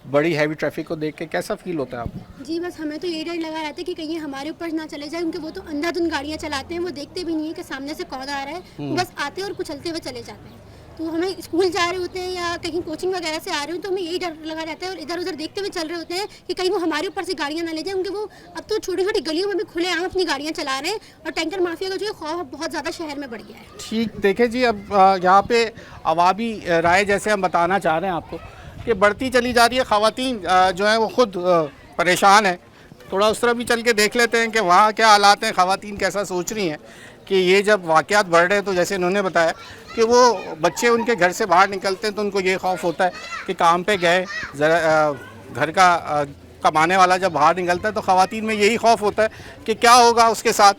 बड़ी हैवी ट्रैफिक को देख के कैसा फील होता है आपको? जी बस हमें तो ये डर लगा रहता है कि कहीं हमारे ऊपर ना चले जाए, क्योंकि वो तो अंधाधुंध गाड़ियाँ चलाते हैं, वो देखते भी नहीं है कि सामने से कौन आ रहा है, वो बस आते हैं और कुचलते हुए चले जाते हैं। तो हमें स्कूल जा रहे होते हैं या कहीं कोचिंग वगैरह से आ रहे हो तो हमें यही डर लगा रहता है और इधर उधर देखते हुए चल रहे होते हैं कि कहीं वो हमारे ऊपर से गाड़ियाँ ना ले जाए, क्योंकि वो अब तो छोटी छोटी गलियों में भी खुलेआम अपनी गाड़ियाँ चला रहे हैं और टैंकर माफिया का जो है खौफ बहुत ज़्यादा शहर में बढ़ गया है। ठीक, देखें जी, अब यहाँ पे अवामी राय जैसे हम बताना चाह रहे हैं आपको कि बढ़ती चली जा रही है, ख़वातीन जो है वो ख़ुद परेशान है। थोड़ा उस तरफ भी चल के देख लेते हैं कि वहाँ क्या हालात हैं, ख़वातीन कैसा सोच रही हैं कि ये जब वाक़यात बढ़ रहे हैं। तो जैसे इन्होंने बताया कि वो बच्चे उनके घर से बाहर निकलते हैं तो उनको ये खौफ होता है कि काम पे गए, ज़रा घर का कमाने वाला जब बाहर निकलता है तो ख़वातीन में यही खौफ होता है कि क्या होगा उसके साथ,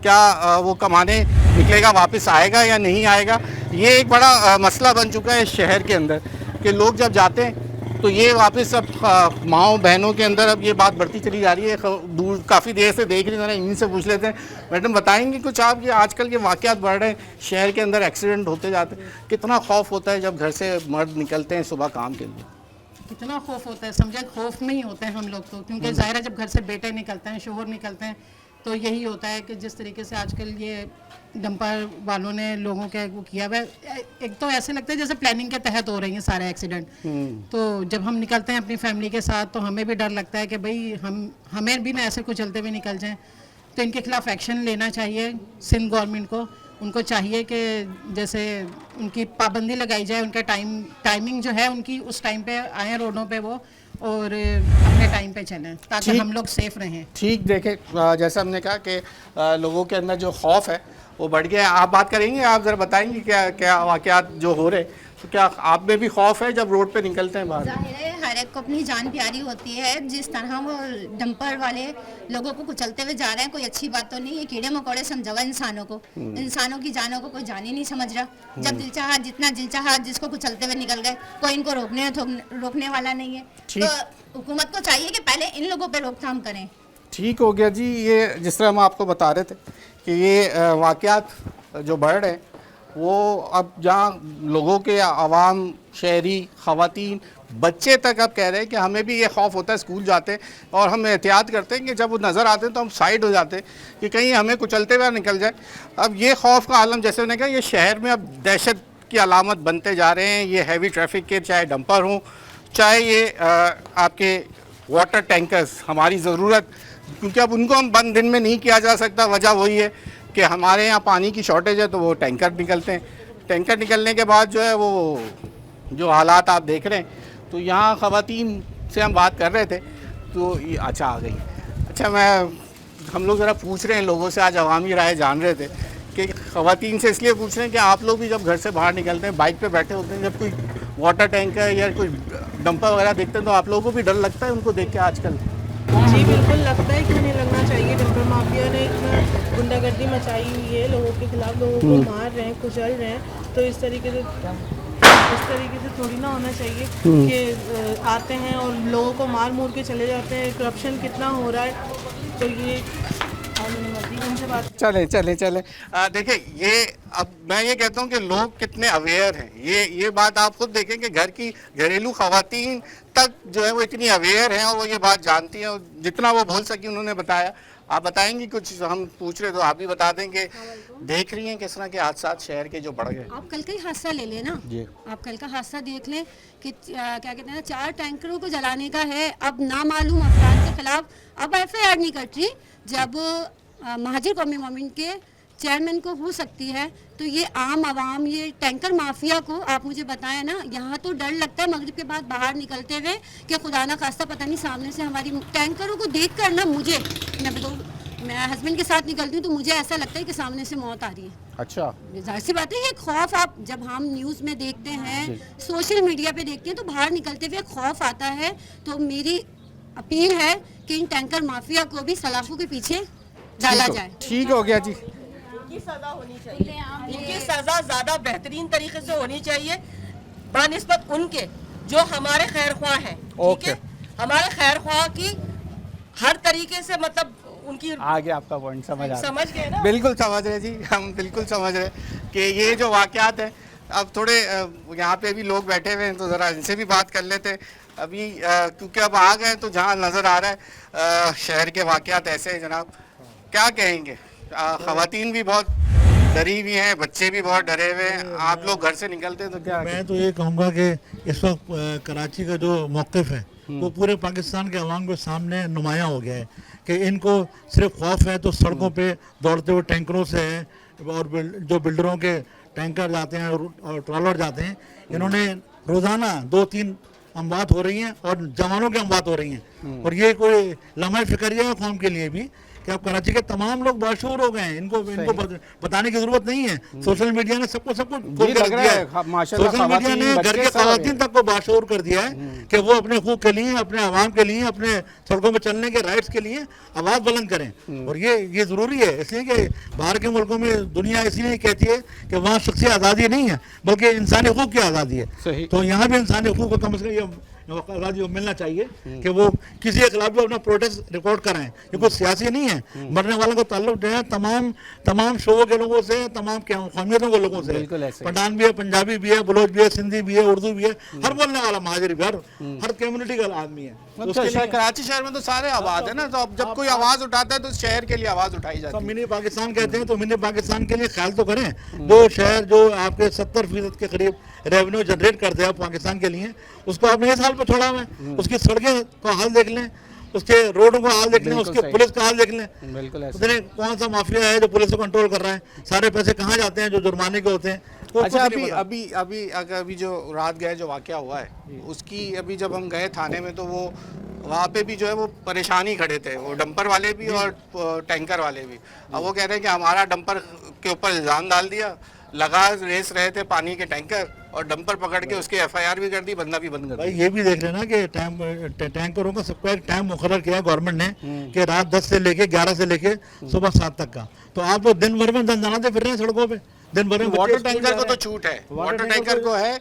क्या वो कमाने निकलेगा, वापस आएगा या नहीं आएगा। ये एक बड़ा मसला बन चुका है शहर के अंदर कि लोग जब जाते हैं तो ये वापस अब माओ बहनों के अंदर अब ये बात बढ़ती चली जा रही है। दूर काफ़ी देर से देख रही हैं, इनसे पूछ लेते हैं। मैडम बताएंगे कुछ आप, ये आजकल के वाक़यात बढ़ रहे हैं, शहर के अंदर एक्सीडेंट होते जाते हैं, कितना खौफ होता है जब घर से मर्द निकलते हैं सुबह काम के लिए? कितना खौफ होता है, समझे खौफ में ही होते हैं हम लोग तो, क्योंकि ज़ाहिर है जब घर से बेटे निकलते हैं, शोहर निकलते हैं, तो यही होता है कि जिस तरीके से आजकल ये डंपर वालों ने लोगों के वो किया हुआ है, एक तो ऐसे लगता है जैसे प्लानिंग के तहत हो रही हैं सारे एक्सीडेंट। तो जब हम निकलते हैं अपनी फैमिली के साथ तो हमें भी डर लगता है कि भाई हमें भी ना ऐसे कुछ चलते हुए निकल जाएं। तो इनके खिलाफ एक्शन लेना चाहिए सिंध गवर्नमेंट को। उनको चाहिए कि जैसे उनकी पाबंदी लगाई जाए, उनका टाइमिंग जो है उनकी उस टाइम पे आए रोडों पे वो, और अपने टाइम पे चलें ताकि हम लोग सेफ रहें। ठीक, देखें जैसा हमने कहा कि लोगों के अंदर जो खौफ है वो बढ़ गया है। आप बात करेंगे, आप ज़रा बताएंगे क्या क्या वाक़यात जो हो रहे, तो क्या आप में भी खौफ है जब रोड पे निकलते हैं बाहर? जाहिर है हर एक को अपनी जान प्यारी होती है, जिस तरह वो डंपर वाले लोगों को कुचलते हुए जा रहे हैं, कोई अच्छी बात तो नहीं है। कीड़े मकोड़े समझा हुआ इंसानों को, इंसानों की जानों को कोई जान ही नहीं समझ रहा। जब दिल चाहा जितना दिल चाहा जिसको कुचलते हुए निकल गए, कोई इनको रोकने वाला नहीं है। तो हुकूमत को चाहिए कि पहले इन लोगों पर रोकथाम करें। ठीक हो गया जी। ये जिस तरह हम आपको बता रहे थे कि ये वाक़यात जो बढ़ रहे हैं वो अब जहाँ लोगों के आवाम, शहरी, ख़वातीन, बच्चे तक अब कह रहे हैं कि हमें भी ये खौफ होता है, स्कूल जाते हैं और हम एहतियात करते हैं कि जब वो नज़र आते हैं तो हम साइड हो जाते हैं कि कहीं हमें कुचलते हुए निकल जाए। अब ये खौफ का आलम, जैसे मैंने कहा, ये शहर में अब दहशत की अलामत बनते जा रहे हैं। ये हैवी ट्रैफिक के, चाहे डंपर हों, चाहे ये आपके वाटर टैंकर्स, हमारी ज़रूरत, क्योंकि अब उनको हम बंद दिन में नहीं किया जा सकता। वजह वही है कि हमारे यहाँ पानी की शॉर्टेज है तो वो टैंकर निकलते हैं। टैंकर निकलने के बाद जो है वो जो हालात आप देख रहे हैं, तो यहाँ ख़वातीन से हम बात कर रहे थे तो ये अच्छा आ गई। अच्छा, हम लोग ज़रा पूछ रहे हैं लोगों से, आज अवामी राय जान रहे थे कि ख़वातीन से इसलिए पूछ रहे हैं कि आप लोग भी जब घर से बाहर निकलते हैं, बाइक पे बैठे होते हैं, जब कोई वाटर टैंकर या कोई डंपर वगैरह देखते हैं तो आप लोगों को भी डर लगता है उनको देख के आजकल? जी बिल्कुल लगता है, क्यों नहीं लगना चाहिए। डंपर माफिया ने इतना गुंडागर्दी मचाई हुई है, लोगों के खिलाफ लोगों को मार रहे हैं, कुचल रहे हैं, तो इस तरीके से थोड़ी ना होना चाहिए कि आते हैं और लोगों को मार मूर के चले जाते हैं। करप्शन कितना हो रहा है, तो ये चले देखिए, ये अब मैं ये कहता हूँ कि लोग कितने अवेयर हैं। ये बात आप खुद देखें कि घर की घरेलू ख़वातीन तक जो है वो इतनी अवेयर हैं और वो ये बात जानती हैं, और जितना वो बोल सकी उन्होंने बताया। आप बताएंगी कुछ? हम पूछ रहे तो आप भी बता देंगे। देख रही हैं किस तरह के हादसा शहर के जो बढ़ गए। आप कल का ही हादसा ले लें ना, आप कल का हादसा देख लें कि क्या कहते हैं, 4 टैंकरों को जलाने का है। अब नामालूम अफराद के खिलाफ अब FIR नहीं कट रही। जब महाजिर कौमी मोमिन के चेयरमैन को हो सकती है तो ये आम आवाम, ये टैंकर माफिया को आप मुझे बताएं ना, यहाँ तो डर लगता है मगरिब के बाद बाहर निकलते हुए कि खुदा ना खास्ता पता नहीं सामने से हमारी टैंकरों को देख कर ना मुझे, मैं हस्बैंड के साथ निकलती हूँ तो मुझे ऐसा लगता है कि सामने से मौत आ रही है। अच्छा, जाहिर सी बात है ये खौफ, आप जब हम न्यूज़ में देखते हैं, सोशल मीडिया पे देखते हैं तो बाहर निकलते हुए खौफ आता है। तो मेरी अपील है कि इन टैंकर माफिया को भी सलाखों के पीछे डाला जाए। ठीक हो गया जी। इनकी सजा होनी चाहिए, इनकी सजा ज़्यादा बेहतरीन तरीके से होनी चाहिए बनिस्बत उनके जो हमारे खैर ख्वाह हैं। ठीक है, हमारे खैर ख्वाह की हर तरीके से मतलब उनकी आगे आपका पॉइंट समझ आ रहा है। समझ गए ना? बिल्कुल समझ रहे जी, हम बिल्कुल समझ रहे कि ये जो वाक़यात हैं, अब थोड़े यहाँ पे भी लोग बैठे हुए हैं तो ज़रा इनसे भी बात कर लेते अभी, क्योंकि अब आ गए तो जहाँ नज़र आ रहा है शहर के वाक़यात ऐसे हैं जनाब, क्या कहेंगे? ख़वातीन भी बहुत डरी हुई हैं, बच्चे भी बहुत डरे हुए हैं, आप लोग घर से निकलते हैं तो क्या? मैं तो ये कहूँगा कि इस वक्त कराची का जो मौक़िफ़ है वो पूरे पाकिस्तान के अवाम के सामने नुमायाँ हो गया है कि इनको सिर्फ खौफ है तो सड़कों पे दौड़ते हुए टैंकरों से है, और जो बिल्डरों के टैंकर जाते हैं और ट्रॉलर जाते हैं, इन्होंने रोज़ाना 2-3 अमवात हो रही हैं और जवानों की अमवात हो रही हैं। और ये कोई लम्हा फ़िक्रिया है कौम के लिए भी कि अब कराची के तमाम लोग बाशूर हो गए हैं, इनको बताने की जरूरत नहीं है। सोशल मीडिया ने सबको खोल कर दिया है। सोशल मीडिया ने घर के खवातीन तक को बाशूर कर दिया है कि वो अपने हकूक़ के लिए, अपने आवाम के लिए, अपने सड़कों में चलने के राइट्स के लिए आवाज़ बुलंद करें। और ये ज़रूरी है, इसलिए कि बाहर के मुल्कों में दुनिया इसलिए कहती है कि वहाँ शख्सी आज़ादी नहीं है बल्कि इंसानी हकूक़ की आज़ादी है। तो यहाँ भी इंसानी हकूक़ को कम से कम आज़ादी मिलना चाहिए कि वो किसी के खिलाफ भी अपना प्रोटेस्ट रिकॉर्ड कराएं। ये कुछ सियासी नहीं है, मरने वालों का ताल्लुक जो है तमाम शोबों के लोगों से, तमाम कौमियतों के लोगों से, पठान भी है, पंजाबी भी है, बलोच भी है, सिंधी भी है, उर्दू भी है, हर बोलने वाला महाजर भी, हर कम्युनिटी का आदमी है। कराची शहर में तो सारे आवाज़ है ना, तो अब जब कोई आवाज़ उठाता है तो शहर के लिए आवाज़ उठाई जाती है। मिनी पाकिस्तान कहते हैं तो मिनी पाकिस्तान के लिए ख्याल तो करें। जो शहर जो आपके 70% के करीब रेवेन्यू जनरेट करते हैं पाकिस्तान के लिए, उसको आपने इस हाल पर छोड़ा हुआ, उसकी सड़कें का हाल देख लें, उसके रोडों का हाल देख लें, उसके पुलिस का हाल देख लें। बिल्कुल कौन सा माफिया है जो पुलिस को कंट्रोल कर रहा है, सारे पैसे कहाँ जाते हैं जो जुर्माने के होते हैं। अच्छा, अभी जो रात गए जो वाक़या हुआ है उसकी, अभी जब हम गए थाने में तो वो वहाँ पे भी जो है वो परेशानी खड़े थे, वो डंपर वाले भी और टैंकर वाले भी। अब वो कह रहे हैं कि हमारा डंपर के ऊपर इल्ज़ाम डाल दिया, लगा रेस रहे थे पानी के टैंकर और डंपर पकड़ के उसके FIR भी कर दी, बंदा भी बंद कर दिया। भाई ये भी देख लेना कि टैंकरों का सबका एक टाइम मुकर्रर किया गवर्नमेंट ने कि रात 10 से लेके 11 से लेके सुबह 7 तक का। तो आप लोग दिन भर में दंदनाते फिर रहे हैं सड़कों पे, दिन भर में। वाटर टैंकर को तो छूट है, वाटर टैंकर को है,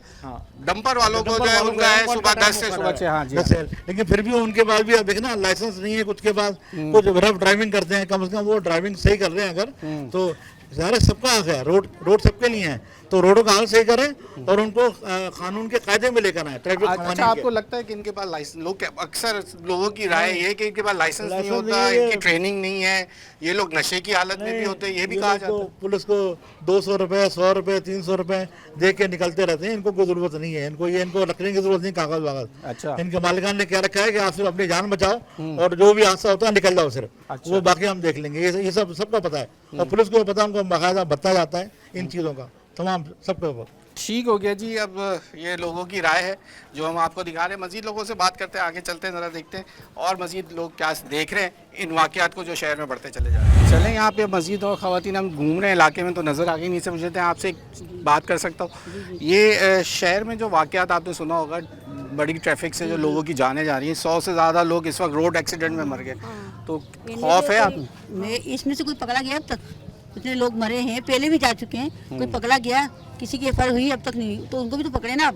डंपर वालों को जो है उनका है सुबह 10 से सुबह 6। लेकिन फिर भी उनके पास भी आप देखना लाइसेंस नहीं है कुछ के पास, कुछ रफ ड्राइविंग करते हैं, कम से कम वो ड्राइविंग सही कर रहे हैं अगर तो ज़ाहिर सबका हक है, रोड सबके लिए है, तो रोडों का हाल सही करें और उनको कानून के कायदे में लेकर आए, ट्रैफिक कानून। अच्छा, आपको लगता है कि इनके पास लाइसेंस, लोग अक्सर लोगों की राय ये कि इनके पास लाइसेंस नहीं होता, इनकी ट्रेनिंग नहीं है, ये लोग नशे की हालत में भी होते हैं, ये भी कहा जाता है। पुलिस को 200 रुपये, 100 रुपये, 300 रुपये दे के निकलते रहते हैं, इनको कोई ज़रूरत नहीं है, इनको रखने की ज़रूरत नहीं कागज़ वागज़। अच्छा, इनके मालिकान ने क्या रखा है कि आप सिर्फ अपनी जान बचाओ और जो भी हादसा होता है निकल जाओ सिर्फ, वो बाकी हम देख लेंगे। ये सबका पता है और पुलिस को पता है, उनको बाकायदा भत्ता जाता है इन चीज़ों का, तमाम सबको। ठीक हो गया जी, अब ये लोगों की राय है जो हम आपको दिखा रहे हैं। मज़ीद लोगों से बात करते हैं, आगे चलते हैं, ज़रा देखते हैं और मज़ीद लोग क्या देख रहे हैं इन वाक़यात को जो शहर में बढ़ते चले जा रहे हैं। चलें, यहाँ पे मज़ीद और ख़वातीन हम घूम रहे हैं इलाके में तो नज़र आ गई, नहीं से मुझे आपसे एक बात कर सकता हूँ। ये शहर में जो वाक़यात आपने सुना होगा, बड़ी ट्रैफिक से जो लोगों की जाने जा रही हैं, 100 से ज़्यादा लोग इस वक्त रोड एक्सीडेंट में मर गए, तो खौफ है आप? इसमें से कोई पकड़ा गया अब तक? इतने लोग मरे हैं, पहले भी जा चुके हैं, कोई पकड़ा गया? किसी की FIR हुई अब तक नहीं, तो उनको भी तो पकड़े ना अब,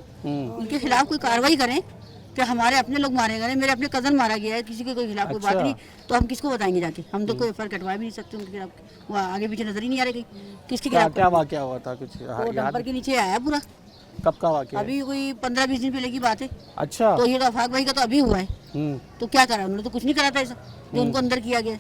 उनके खिलाफ कोई कार्रवाई करें कि हमारे अपने लोग मारे गए, मेरे अपने कज़न मारा गया है, किसी के कोई खिलाफ कोई बात नहीं, तो हम किसको बताएंगे जाके? हम तो कोई FIR कटवा भी नहीं सकते उनके खिलाफ, वो आगे पीछे नजर ही नहीं आ रही किसके खिलाफ। क्या वाक़या हुआ था कुछ? डंपर के नीचे आया पूरा। कब का वाक़या? अभी कोई 15-20 दिन पहले की बात है। अच्छा, तो ये तो अफाक भाई का तो अभी हुआ है, तो क्या करा उन्होंने? तो कुछ नहीं करा था ऐसा जो उनको अंदर किया गया।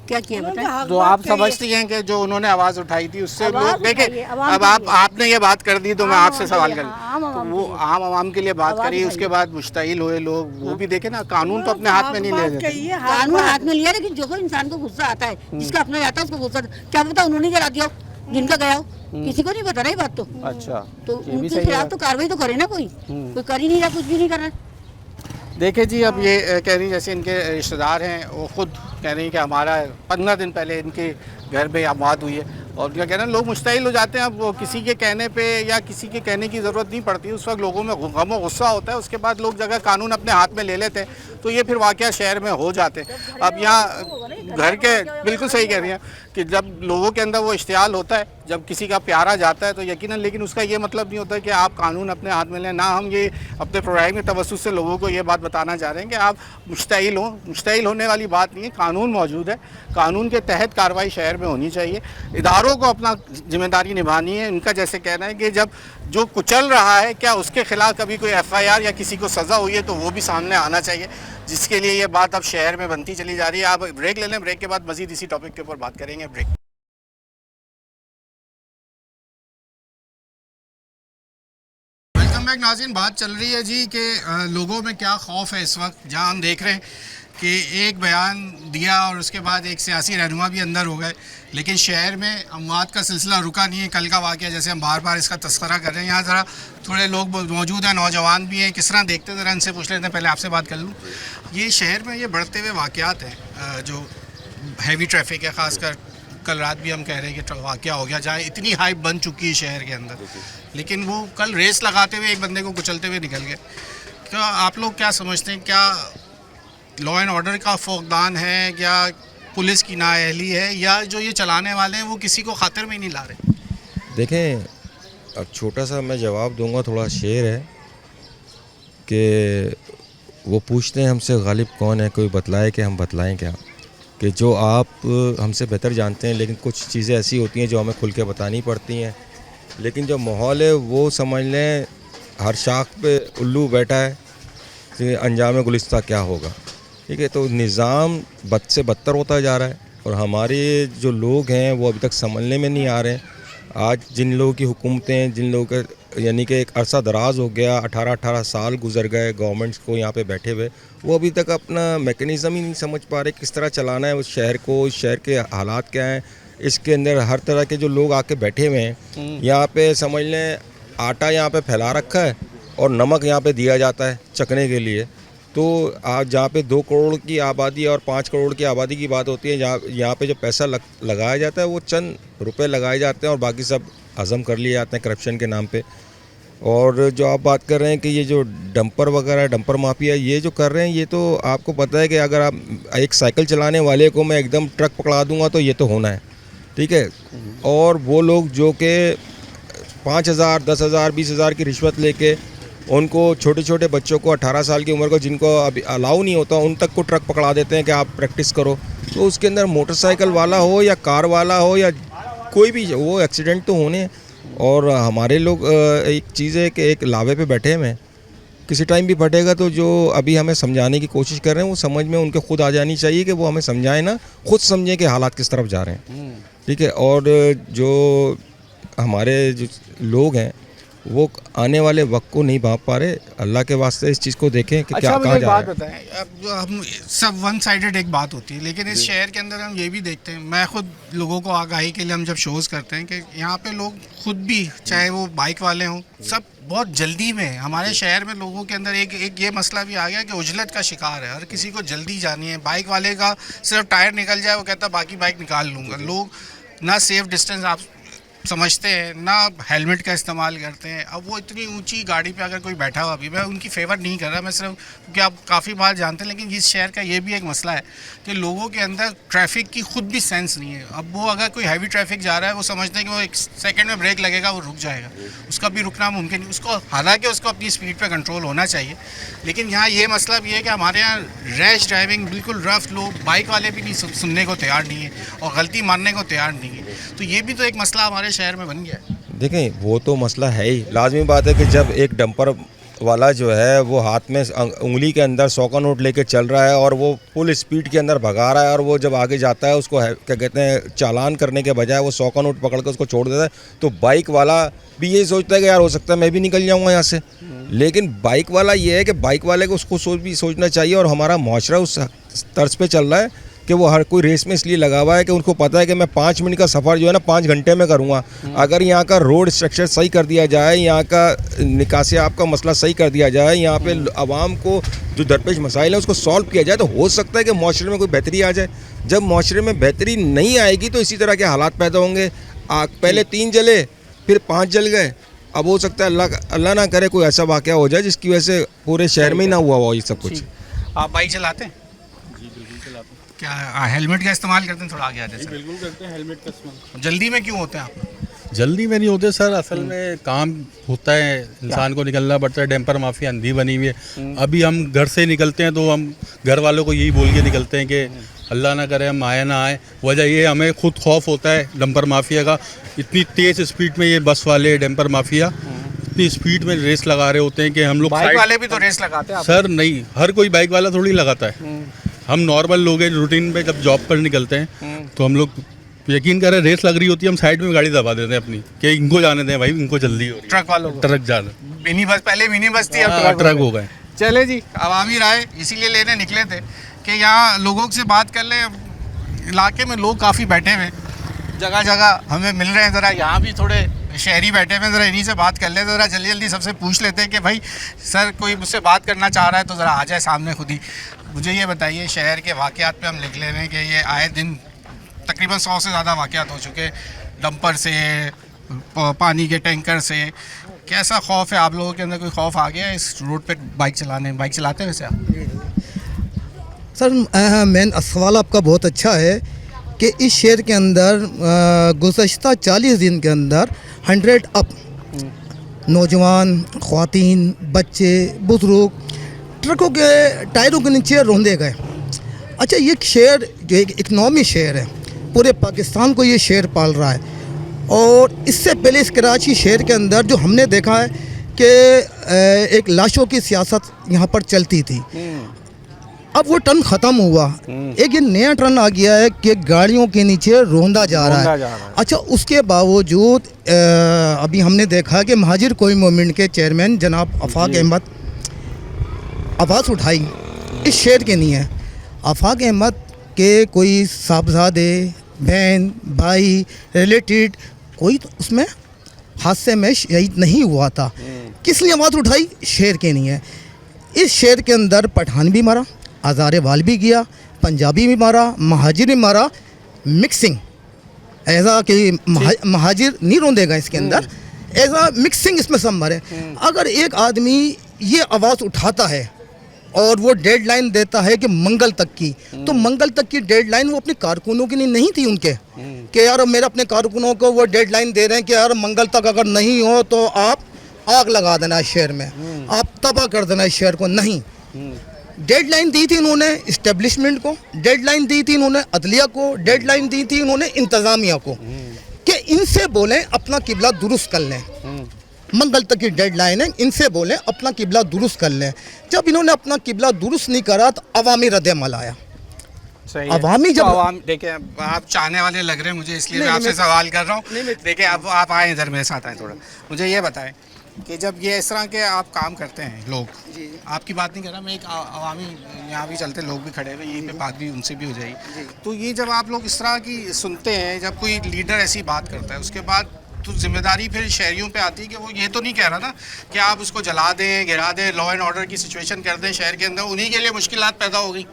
क्या किया बताएं? जो आप समझती हैं कि जो उन्होंने आवाज़ उठाई थी उससे लोग देखें, अब आपने ये बात कर दी तो मैं आपसे सवाल कर, तो वो आम आवाम के लिए बात करी, उसके बाद मुश्ताइल हुए लोग, वो भी देखे ना, कानून तो अपने हाथ में नहीं ले देते। कानून हाथ में लिया, लेकिन जो इंसान को गुस्सा आता है, जिसका अपना आता है उसको गुस्सा, क्या पता उन्होंने जला दिया, जिनका गया हो, किसी को नहीं पता ना ये बात तो। अच्छा, तो ये भी उनके सही है खिलाफ बात। तो कार्रवाई तो करे ना कोई कर ही नहीं रहा, कुछ भी नहीं कर रहा। देखिए जी, अब ये कह रही जैसे इनके रिश्तेदार हैं वो खुद कह रही हैं कि हमारा 15 दिन पहले इनके घर में मौत हुई है, और क्या कहना लोग मुश्तइल हो जाते हैं। अब वो किसी के कहने पे या किसी के कहने की ज़रूरत नहीं पड़ती, उस वक्त लोगों में गम और गुस्सा होता है, उसके बाद लोग जगह कानून अपने हाथ में ले लेते हैं, तो ये फिर वाक़या शहर में हो जाते हैं। अब यहाँ घर के बिल्कुल सही कह रही हैं कि जब लोगों के अंदर वो इश्तियाल होता है, जब किसी का प्यारा जाता है तो यकीनन, लेकिन उसका ये मतलब नहीं होता कि आप कानून अपने हाथ में लें। ना हम ये अपने प्रोग्राम के तवज्जुह से लोगों को ये बात बताना चाह रहे हैं कि आप मुश्तइल हों, मुश्तइल होने वाली बात नहीं है, कानून मौजूद है, कानून के तहत कार्रवाई शहर में होनी चाहिए। इदारों को अपना जिम्मेदारी निभानी है। उनका जैसे कहना है कि जब जो कुचल रहा है, क्या उसके खिलाफ कभी कोई FIR या किसी को सज़ा हुई है तो वो भी सामने आना चाहिए, जिसके लिए ये बात अब शहर में बनती चली जा रही है। आप ब्रेक ले लें, ब्रेक के बाद मज़ीद इसी टॉपिक के ऊपर बात करेंगे। ब्रेक। वेलकम बैक नाज़रीन। बात चल रही है जी कि लोगों में क्या खौफ है इस वक्त, जहां हम देख रहे हैं कि एक बयान दिया और उसके बाद एक सियासी रहनुमा भी अंदर हो गए, लेकिन शहर में अमवात का सिलसिला रुका नहीं है। कल का वाक़या जैसे हम बार बार इसका तस्करा कर रहे हैं, यहाँ ज़रा थोड़े लोग मौजूद हैं, नौजवान भी हैं, किस तरह देखते हैं ज़रा इनसे पूछ लेते हैं। पहले आपसे बात कर लूँ, ये शहर में ये बढ़ते हुए वाक़यात हैं, जो हैवी ट्रैफिक है, ख़ासकर कल रात भी हम कह रहे हैं कि वाक़या हो गया जहाँ इतनी हाइप बन चुकी है शहर के अंदर, लेकिन वो कल रेस लगाते हुए एक बंदे को कुचलते हुए निकल गए। तो आप लोग क्या समझते हैं, क्या लॉ एंड ऑर्डर का फौकदान है, या पुलिस की नाअहली है, या जो ये चलाने वाले हैं वो किसी को खातिर में ही नहीं ला रहे? देखें, अब छोटा सा मैं जवाब दूंगा, थोड़ा शेर है कि वो पूछते हैं हमसे गालिब कौन है, कोई बतलाए कि हम बतलाएं क्या, कि जो आप हमसे बेहतर जानते हैं, लेकिन कुछ चीज़ें ऐसी होती हैं जो हमें खुल के बतानी पड़ती हैं। लेकिन जो माहौल है वो समझ लें हर शाख पे उल्लू बैठा है कि अंजाम गुलिस्ता क्या होगा। ठीक है, तो निज़ाम बद से बदतर होता जा रहा है, और हमारे जो लोग हैं वो अभी तक समझने में नहीं आ रहे हैं। आज जिन लोगों की हुकूमतें हैं, जिन लोगों का यानी कि एक अरसा दराज हो गया, 18-18 साल गुजर गए गवर्नमेंट्स को यहाँ पे बैठे हुए, वो अभी तक अपना मैकेनिज़्म ही नहीं समझ पा रहे किस तरह चलाना है उस शहर को, उस शहर के हालात क्या हैं। इसके अंदर हर तरह के जो लोग आके बैठे हुए हैं, यहाँ पे समझ लें आटा यहाँ पे फैला रखा है और नमक यहाँ पे दिया जाता है चखने के लिए। तो आज जहाँ पे 2 करोड़ की आबादी और 5 करोड़ की आबादी की बात होती है, यहाँ पे जो पैसा लगाया जाता है वो चंद रुपए लगाए जाते हैं और बाकी सब हज़म कर लिए जाते हैं करप्शन के नाम पे। और जो आप बात कर रहे हैं कि ये जो डंपर वगैरह, डंपर माफिया ये जो कर रहे हैं, ये तो आपको पता है कि अगर आप एक साइकिल चलाने वाले को मैं एकदम ट्रक पकड़ा दूंगा तो ये तो होना है, ठीक है। और वो लोग जो कि 5,000, 10,000, 20,000 की रिश्वत लेके उनको छोटे छोटे बच्चों को 18 साल की उम्र को जिनको अभी अलाउ नहीं होता उन तक को ट्रक पकड़ा देते हैं कि आप प्रैक्टिस करो। तो उसके अंदर मोटरसाइकिल वाला हो या कार वाला हो या कोई भी, वो एक्सीडेंट तो होने। और हमारे लोग एक चीज़ है कि एक लावे पे बैठे हुए हैं, किसी टाइम भी फटेगा। तो जो अभी हमें समझाने की कोशिश कर रहे हैं वो समझ में उनके खुद आ जानी चाहिए कि वो हमें समझाएं ना, खुद समझें कि हालात किस तरफ जा रहे हैं, ठीक है। और जो हमारे जो लोग हैं वो आने वाले वक्त को नहीं भांप पा रहे। अल्लाह के वास्ते इस चीज़ को देखें कि क्या कहाँ जा रहा है। बताएं, अब हम सब वन साइडेड एक बात होती है, लेकिन इस शहर के अंदर हम ये भी देखते हैं, मैं खुद लोगों को आगाही के लिए हम जब शोज़ करते हैं कि यहाँ पे लोग खुद भी, चाहे वो बाइक वाले हों, सब बहुत जल्दी में। हमारे शहर में लोगों के अंदर एक ये मसला भी आ गया कि उजलत का शिकार है, हर किसी को जल्दी जानी है। बाइक वाले का सिर्फ टायर निकल जाए वो कहता बाकी बाइक निकाल लूँगा। लोग ना सेफ डिस्टेंस आप समझते हैं, ना हेलमेट का इस्तेमाल करते हैं। अब वो इतनी ऊंची गाड़ी पे अगर कोई बैठा हुआ, अभी मैं उनकी फेवर नहीं कर रहा, मैं सिर्फ क्योंकि आप काफ़ी बार जानते हैं, लेकिन इस शहर का ये भी एक मसला है कि लोगों के अंदर ट्रैफिक की खुद भी सेंस नहीं है। अब वो अगर कोई हैवी ट्रैफिक जा रहा है, वो समझते हैं कि वो 1 सेकंड में ब्रेक लगेगा, वो रुक जाएगा, उसका भी रुकना मुमकिन नहीं। उसको हालांकि उसको अपनी स्पीड पर कंट्रोल होना चाहिए, लेकिन यहाँ ये मसला भी है कि हमारे यहाँ रैश ड्राइविंग, बिल्कुल रफ, लोग बाइक वाले भी नहीं सुनने को तैयार नहीं है और गलती मानने को तैयार नहीं है। तो ये भी तो एक मसला हमारे शहर में बन गया है। देखें, वो तो मसला है ही, लाजमी बात है कि जब एक डंपर वाला जो है वो हाथ में उंगली के अंदर 100 का नोट लेके चल रहा है और वो फुल स्पीड के अंदर भगा रहा है, और वो जब आगे जाता है उसको क्या कहते हैं चालान करने के बजाय वो 100 का नोट पकड़ कर उसको छोड़ देता है, तो बाइक वाला भी यही सोचता है कि यार हो सकता है मैं भी निकल जाऊँगा यहाँ से। लेकिन बाइक वाला ये है कि बाइक वाले को उसको सोचना चाहिए, और हमारा मुआशरा उस तर्ज पे चल रहा है कि वो हर कोई रेस में इसलिए लगा हुआ है कि उनको पता है कि मैं 5 मिनट का सफ़र जो है ना 5 घंटे में करूँगा। अगर यहाँ का रोड स्ट्रक्चर सही कर दिया जाए, यहाँ का निकासियाब का मसला सही कर दिया जाए, यहाँ पे आवाम को जो दरपेश मसाइल है उसको सॉल्व किया जाए, तो हो सकता है कि माशरे में कोई बेहतरी आ जाए। जब माशरे में बेहतरी नहीं आएगी तो इसी तरह के हालात पैदा होंगे। पहले 3 जले, फिर 5 जल गए। अब हो सकता है अल्लाह ना करे कोई ऐसा वाक़या हो जाए जिसकी वजह से पूरे शहर में ही ना हुआ हो ये सब कुछ। आप बाइक चलाते हैं? जी बिल्कुल चलाते हैं। क्या हेलमेट का इस्तेमाल करते हैं? थोड़ा आगे आ जाए। बिल्कुल करते हैं हेलमेट का इस्तेमाल। जल्दी में क्यों होते हैं आप? जल्दी में नहीं होते सर, असल में काम होता है, इंसान को निकलना पड़ता है। डैम्पर माफिया अंधी बनी हुई है। अभी हम घर से निकलते हैं तो हम घर वालों को यही बोल के निकलते हैं कि अल्लाह ना करे हम आए ना आए। वजह ये हमें खुद खौफ होता है डंपर माफिया का। इतनी तेज़ स्पीड में ये बस वाले डंपर माफिया इतनी स्पीड में रेस लगा रहे होते हैं कि हम लोग बाइक वाले भी तो रेस लगाते हैं सर। नहीं, हर कोई बाइक वाला थोड़ी लगाता है। हम नॉर्मल लोग हैं, रूटीन में जब जॉब पर निकलते हैं तो हम लोग यकीन करें रेस लग रही होती है, हम साइड में गाड़ी दबा देते हैं अपनी कि इनको जाने दें भाई, इनको जल्दी हो रही है। ट्रक वालों को? ट्रक जाना। मिनी बस, पहले मिनी बस थी, अब ट्रक हो गए। चले जी, अवामी राय इसीलिए लेने निकले थे कि यहाँ लोगों से बात कर लें। इलाके में लोग काफ़ी बैठे हुए, जगह जगह हमें मिल रहे हैं। ज़रा यहाँ भी थोड़े शहरी बैठे हुए, ज़रा इन्हीं से बात कर लेते। ज़रा जल्दी जल्दी सबसे पूछ लेते हैं कि भाई सर कोई मुझसे बात करना चाह रहा है तो ज़रा आ जाए सामने खुद ही। मुझे ये बताइए, शहर के वाक़यात पे हम लिख ले रहे हैं कि ये आए दिन तकरीबन 100 से ज़्यादा वाक़यात हो चुके, डंपर से, पानी के टैंकर से। कैसा खौफ है आप लोगों के अंदर? कोई खौफ आ गया है इस रोड पे बाइक चलाने? बाइक चलाते हैं वैसे आप? सर मेन सवाल आपका बहुत अच्छा है कि इस शहर के अंदर गुज़श्ता 40 दिन के अंदर 100 अप नौजवान, ख़वातीन, बच्चे, बुज़ुर्ग ट्रकों के टायरों के नीचे रौंदे गए। अच्छा, ये शहर जो एक इकनॉमी शहर है, पूरे पाकिस्तान को ये शहर पाल रहा है। और इससे पहले इस कराची शहर के अंदर जो हमने देखा है कि एक लाशों की सियासत यहाँ पर चलती थी। अब वो टर्न ख़त्म हुआ, एक ये नया टर्न आ गया है कि गाड़ियों के नीचे रोंदा जा रहा है। अच्छा, उसके बावजूद अभी हमने देखा कि महाजिर कोई मूवमेंट के चेयरमैन जनाब आफाक अहमद आवाज़ उठाई, इस शहर के नहीं है। आफाक अहमद के कोई साहबजादे, बहन, भाई, रिलेटेड कोई तो उसमें हादसे में शहीद नहीं हुआ था। किस लिए आवाज़ उठाई? शहर के नहीं है। इस शहर के अंदर पठान भी मारा, हज़ारे वाल भी गया, पंजाबी भी मारा, महाजिर भी मारा, मिक्सिंग ऐसा कि महाजिर नहीं रोंदेगा इसके अंदर, ऐसा मिक्सिंग इसमें सब मरे। अगर एक आदमी ये आवाज़ उठाता है और वो डेडलाइन देता है कि मंगल तक की, तो मंगल तक की डेडलाइन वो अपने कारकुनों की नहीं थी उनके कि यार मेरे अपने कारकुनों को वो डेडलाइन दे रहे हैं कि यार मंगल तक अगर नहीं हो तो आप आग लगा देना इस शहर में, आप तबाह कर देना इस शहर को। नहीं, डेडलाइन दी थी इन्होंने इस्टेब्लिशमेंट को, डेडलाइन दी थी इन्होंने अदलिया को, डेडलाइन दी थी इन्होंने इंतज़ामिया को कि इनसे बोलें अपना किबला दुरुस्त कर लें। मंगल तक की डेडलाइन है, इनसे बोलें अपना किबला दुरुस्त कर लें। जब इन्होंने अपना किबला दुरुस्त नहीं करा तो अवामी रद्द-ए-अमल आया। अवामी जब देखिए, आप चाहने वाले लग रहे हैं मुझे, इसलिए मैं आपसे सवाल कर रहा हूँ। देखिए, अब आप आए इधर मेरे साथ आए थोड़ा, मुझे ये बताएं कि जब ये इस तरह के आप काम करते हैं लोग, आपकी बात नहीं कर रहा मैं, एक अवामी यहाँ भी चलते लोग भी खड़े हुए, यहीं पे बात भी उनसे भी हो जाएगी। तो ये जब आप लोग इस तरह की सुनते हैं, जब कोई लीडर ऐसी बात करता है, उसके बाद तो जिम्मेदारी फिर शहरियों पे आती है कि वो ये तो नहीं कह रहा ना कि आप उसको जला दें, गिरा दें, लॉ एंड ऑर्डर की सिचुएशन कर दें शहर के अंदर। उन्हीं के लिए मुश्किलात पैदा हो गई,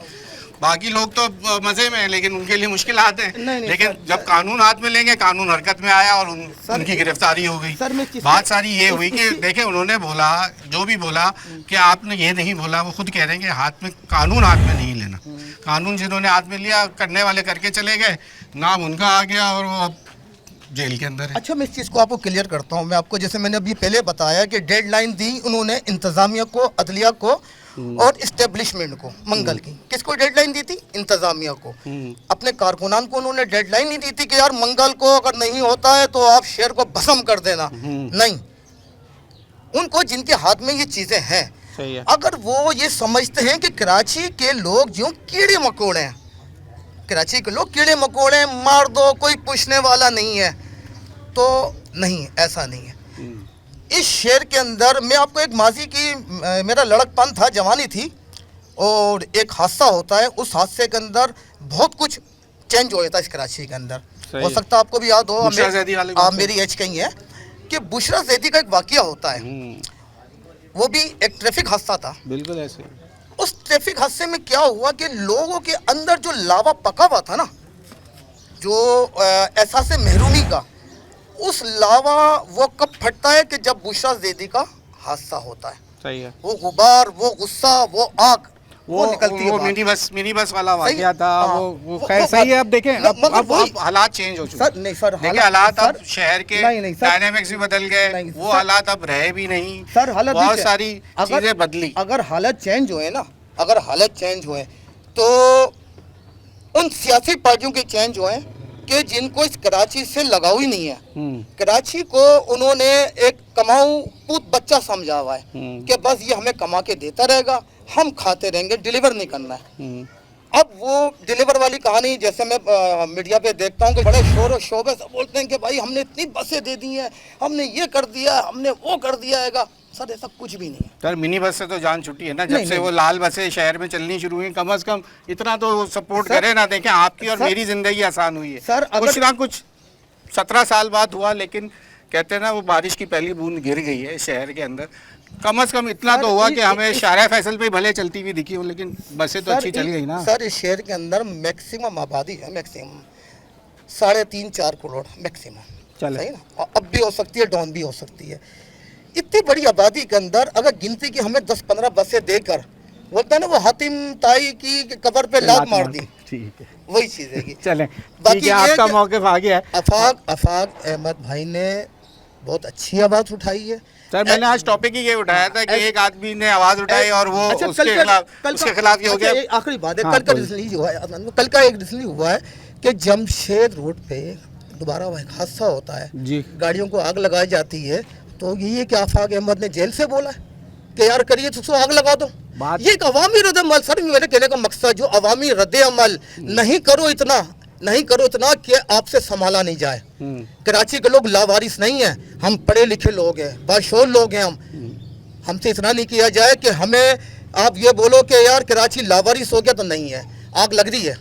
बाकी लोग तो मज़े में हैं, लेकिन उनके लिए मुश्किलात हैं। लेकिन जब कानून हाथ में लेंगे, कानून हरकत में आया और उनकी गिरफ्तारी हो गई। बात सारी ये हुई कि देखें, उन्होंने बोला जो भी बोला कि आपने ये नहीं बोला, वो खुद कह रहे हैं कि हाथ में कानून हाथ में नहीं लेना। कानून जिन्होंने हाथ में लिया, करने वाले करके चले गए, नाम उनका आ गया और वो अब जेल के अंदर है। अच्छा, मैं इस चीज़ को आपको क्लियर करता हूँ। मैं आपको जैसे मैंने अभी पहले बताया कि डेडलाइन दी उन्होंने इंतज़ामिया को, अदलिया को और इस्टेब्लिशमेंट को। मंगल की किसको डेडलाइन दी थी? इंतज़ामिया को। अपने कारकुनान को उन्होंने डेडलाइन नहीं दी थी कि यार मंगल को अगर नहीं होता है तो आप शहर को भस्म कर देना। नहीं, उनको जिनके हाथ में ये चीज़ें हैं, अगर वो ये समझते हैं कि कराची के लोग जो कीड़े मकोड़े हैं, कराची के लोग कीड़े मकोड़े, मार दो कोई पूछने वाला नहीं है, तो नहीं, ऐसा नहीं है। इस शहर के अंदर मैं आपको एक माजी की, मेरा लड़कपन था, जवानी थी, और एक हादसा होता है, उस हादसे के अंदर बहुत कुछ चेंज हो था इस कराची के अंदर। सही हो है। सकता है आपको भी याद हो, बुशरा ज़ैदी वाली बात मेरी एज कहीं है कि बुशरा ज़ैदी का एक वाकया होता है, वो भी एक ट्रैफिक हादसा था। बिल्कुल ऐसे। उस ट्रैफिक हादसे में क्या हुआ कि लोगों के अंदर जो लावा पका हुआ था ना, जो एहसास महरूमी का, उस लावा वो कब फटता है कि जब बुशरा ज़ैदी का हादसा होता है। सही है। वो गुबार, वो गुस्सा, वो आग वो निकलती है। वो मिनी बस वाला वाकया था। वो वो खैर सही है। अब देखें अब वही- हालात चेंज हो चुके सर नहीं सर, देखिए हालात अब शहर के नहीं, सर। डायनामिक्स भी बदल गए, वो हालात अब रहे भी नहीं सर। हालत बहुत भी सारी अगर- चीजें बदली। अगर हालत चेंज हुए ना, अगर हालत चेंज हुए तो उन सियासी पार्टियों के चेंज हुए कि जिनको इस कराची से लगाव ही नहीं है। कराची को उन्होंने एक कमाऊ पूत बच्चा समझा हुआ है कि बस ये हमें कमा के देता रहेगा, हम खाते रहेंगे, डिलीवर नहीं करना है। अब वो डिलीवर वाली कहानी जैसे मैं मीडिया पे देखता हूँ कि बड़े शोर और शोबे से बोलते हैं कि भाई हमने इतनी बसें दे दी हैं, हमने ये कर दिया, हमने वो कर दिया है। सर ऐसा कुछ भी नहीं है सर। मिनी बस से तो जान छुट्टी है ना, जब नहीं, से नहीं। वो लाल बसें शहर में चलनी शुरू हुई, कम से कम इतना तो सपोर्ट करे ना। देखें आपकी और मेरी जिंदगी आसान हुई है सर, कुछ ना कुछ 17 साल बाद हुआ, लेकिन कहते हैं ना वो बारिश की पहली बूंद गिर गई है शहर के अंदर। कम से कम इतना तो हुआ कि हमें शारा फैसल पे भले चलती हुई दिखी हो, लेकिन बसें तो अच्छी चली गई ना। सर इस शहर के अंदर मैक्सिमम आबादी है, मैक्सिमम 3.5-4 करोड़ मैक्सिमम, सही ना। और अब भी हो सकती है, डाउन भी हो सकती है। इतनी बड़ी आबादी के अंदर अगर गिनती की हमें 10-15 बसें देकर, बोलता है ना वो हातिम ताई की कब्र पे लात मार दी, ठीक है, वही चीज है। चलें बाकी ठीक है, आपका ये मौक़िफ़ आ गया है। अफाक अहमद भाई ने बहुत अच्छी आवाज़ उठाई है। सर मैंने आज टॉपिक ही ये उठाया था कि एक आदमी ने आवाज उठाई और वो अच्छा, उसके खिलाफ ये हो गया। आखिरी बात है, हाँ, कल का रिजल्ट हुआ है, कल का एक रिजल्ट हुआ है कि जमशेद रोड पे दोबारा वह एक हादसा होता है जी, गाड़ियों को आग लगाई जाती है। तो ये कि आफाक अहमद ने जेल से बोला है कि यार करिए तो उसको आग लगा दो। ये एक अवामी रद्द अमल, सर मेरे कहने का मकसद जो अवामी रद्द अमल नहीं करो इतना कि आपसे संभाला नहीं जाए। कराची के लोग लावारिस नहीं है, हम पढ़े लिखे लोग हैं, बाशोर लोग हैं। हमसे इतना नहीं किया जाए कि हमें आप ये बोलो कि यार कराची लावारिस हो गया, तो नहीं है, आग लग रही है।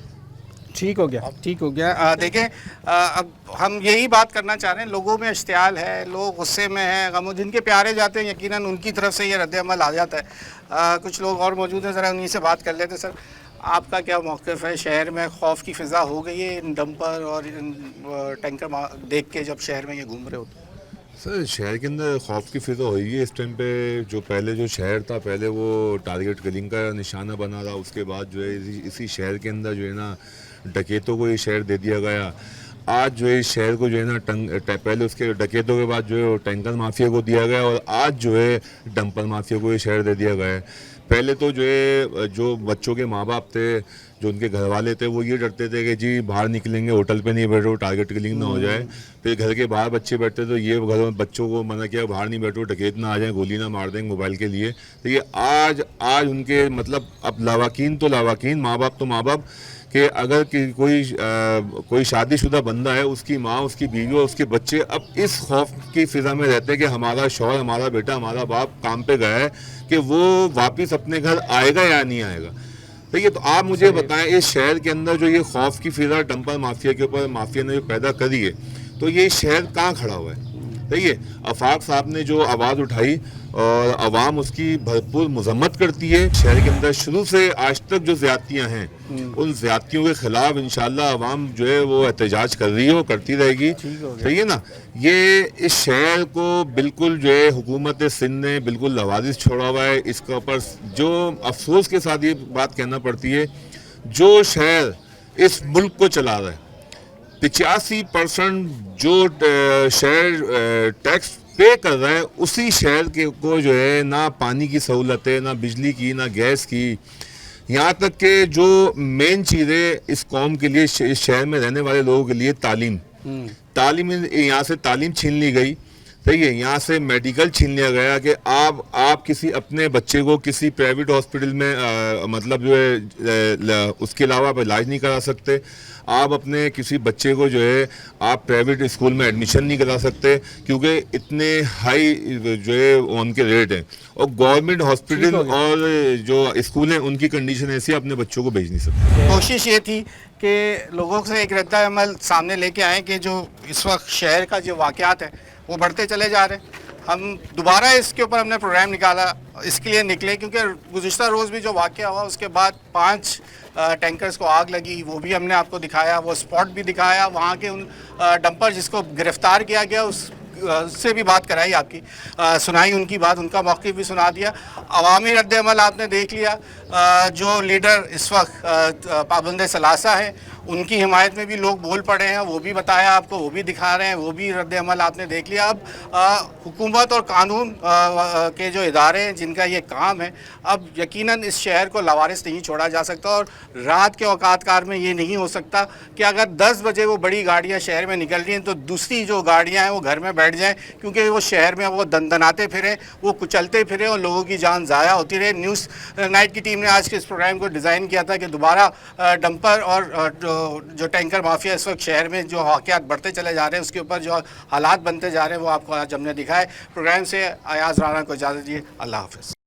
ठीक हो गया। देखें अब हम यही बात करना चाह रहे हैं, लोगों में इश्तियाल है, लोग गुस्से में हैं, गम जिनके प्यारे जाते हैं यकीनन उनकी तरफ से ये रद्द-ए-अमल आ जाता है। कुछ लोग और मौजूद हैं, ज़रा उन्हीं से बात कर लेते हैं। सर आपका क्या मौक़िफ़ है? शहर में खौफ की फ़िज़ा हो गई है इन डंपर और इन टैंकर देख के जब शहर में ये घूम रहे होते हैं? सर शहर के अंदर खौफ की फिजा हुई है इस टाइम पे। जो पहले जो शहर था, पहले वो टारगेट किलिंग का निशाना बना रहा, उसके बाद जो है इसी शहर के अंदर जो है ना डकैतों को ये शहर दे दिया गया। आज जो है इस शहर को जो है ना पहले उसके डकैतों के बाद जो है टैंकर माफिया को दिया गया, और आज जो है डंपर माफिया को ये शहर दे दिया गया है। पहले तो जो है जो बच्चों के माँ बाप थे, जो उनके घर वाले थे, वो ये डरते थे कि जी बाहर निकलेंगे होटल पे नहीं बैठो, टारगेट किलिंग ना हो जाए। फिर घर के बाहर बच्चे बैठते तो ये घर में बच्चों को मना किया बाहर नहीं बैठो, डकैत ना आ जाए, गोली ना मार देंगे मोबाइल के लिए। तो ये आज उनके मतलब अब लावाकीन तो लावाकीन, माँ बाप तो माँ बाप, कि अगर कोई शादीशुदा बंदा है, उसकी माँ, उसकी बीवी और उसके बच्चे अब इस खौफ की फिजा में रहते हैं कि हमारा शौहर, हमारा बेटा, हमारा बाप काम पे गया है कि वो वापस अपने घर आएगा या नहीं आएगा। देखिए तो आप मुझे बताएं, इस शहर के अंदर जो ये खौफ की फिजा डंपर माफिया के ऊपर माफिया ने जो पैदा करी है, तो ये शहर कहाँ खड़ा हुआ है? देखिए आफाक साहब ने जो आवाज़ उठाई और अवाम उसकी भरपूर मजम्मत करती है। शहर के अंदर शुरू से आज तक जो ज़्यादतियाँ हैं, उन ज़्यादतियों के ख़िलाफ़ इंशाअल्लाह अवाम जो है वो एहतजाज कर रही है और करती रहेगी। सही है ना। ये इस शहर को बिल्कुल जो है हुकूमत सिंध ने बिल्कुल लवाजिश छोड़ा हुआ है। इसके ऊपर जो अफसोस के साथ ये बात कहना पड़ती है, जो शहर इस मुल्क को चला रहा है, 85% जो शहर टैक्स पे कर रहा है, उसी शहर के को जो है ना पानी की सहूलत है, ना बिजली की, ना गैस की। यहाँ तक कि जो मेन चीज़ें इस कौम के लिए, इस शहर में रहने वाले लोगों के लिए तालीम, यहाँ से तालीम छीन ली गई। देखिए यहाँ से मेडिकल छीन लिया गया कि आप किसी अपने बच्चे को किसी प्राइवेट हॉस्पिटल में मतलब जो है उसके अलावा आप इलाज नहीं करा सकते। आप अपने किसी बच्चे को जो है आप प्राइवेट स्कूल में एडमिशन नहीं करा सकते क्योंकि इतने हाई जो है उनके रेट हैं, और गवर्नमेंट हॉस्पिटल और जो स्कूल हैं उनकी कंडीशन ऐसी है अपने बच्चों को भेज नहीं सकते। कोशिश ये थी कि लोगों से एक रद्द अमल सामने लेके आए कि जो इस वक्त शहर का जो वाक़यात है वो बढ़ते चले जा रहे हैं। हम दोबारा इसके ऊपर हमने प्रोग्राम निकाला, इसके लिए निकले क्योंकि गुज़िश्ता रोज़ भी जो वाक़या हुआ उसके बाद 5 टैंकर्स को आग लगी, वो भी हमने आपको दिखाया, वो स्पॉट भी दिखाया, वहाँ के उन डंपर जिसको गिरफ़्तार किया गया उससे भी बात कराई आपकी, सुनाई उनकी बात, उनका मौक़िफ़ भी सुना दिया। अवामी रद्द अमल आपने देख लिया। जो लीडर इस वक्त पाबंद सलासा है उनकी हिमायत में भी लोग बोल पड़े हैं, वो भी बताया आपको, वो भी दिखा रहे हैं, वो भी रद्द अमल आपने देख लिया। अब हुकूमत और कानून के जो इदारे हैं जिनका ये काम है, अब यकीनन इस शहर को लावारिस नहीं छोड़ा जा सकता। और रात के औकातकार में ये नहीं हो सकता कि अगर 10 बजे वो बड़ी गाड़ियाँ शहर में निकल रही हैं तो दूसरी जो गाड़ियाँ हैं वो घर में बैठ जाएँ, क्योंकि वो शहर में वो दनदनाते फिरें, वो कुचलते फिरें और लोगों की जान ज़ाया होती रहे। न्यूज़ नाइट की टीम ने आज के इस प्रोग्राम को डिज़ाइन किया था कि दोबारा डंपर और जो टैंकर माफिया इस वक्त शहर में जो वाक़यात बढ़ते चले जा रहे हैं उसके ऊपर जो हालात बनते जा रहे हैं वो आपको आज हमने दिखाए। प्रोग्राम से अयाज़ राना को इजाज़त दिए। अल्लाह हाफ़िज़।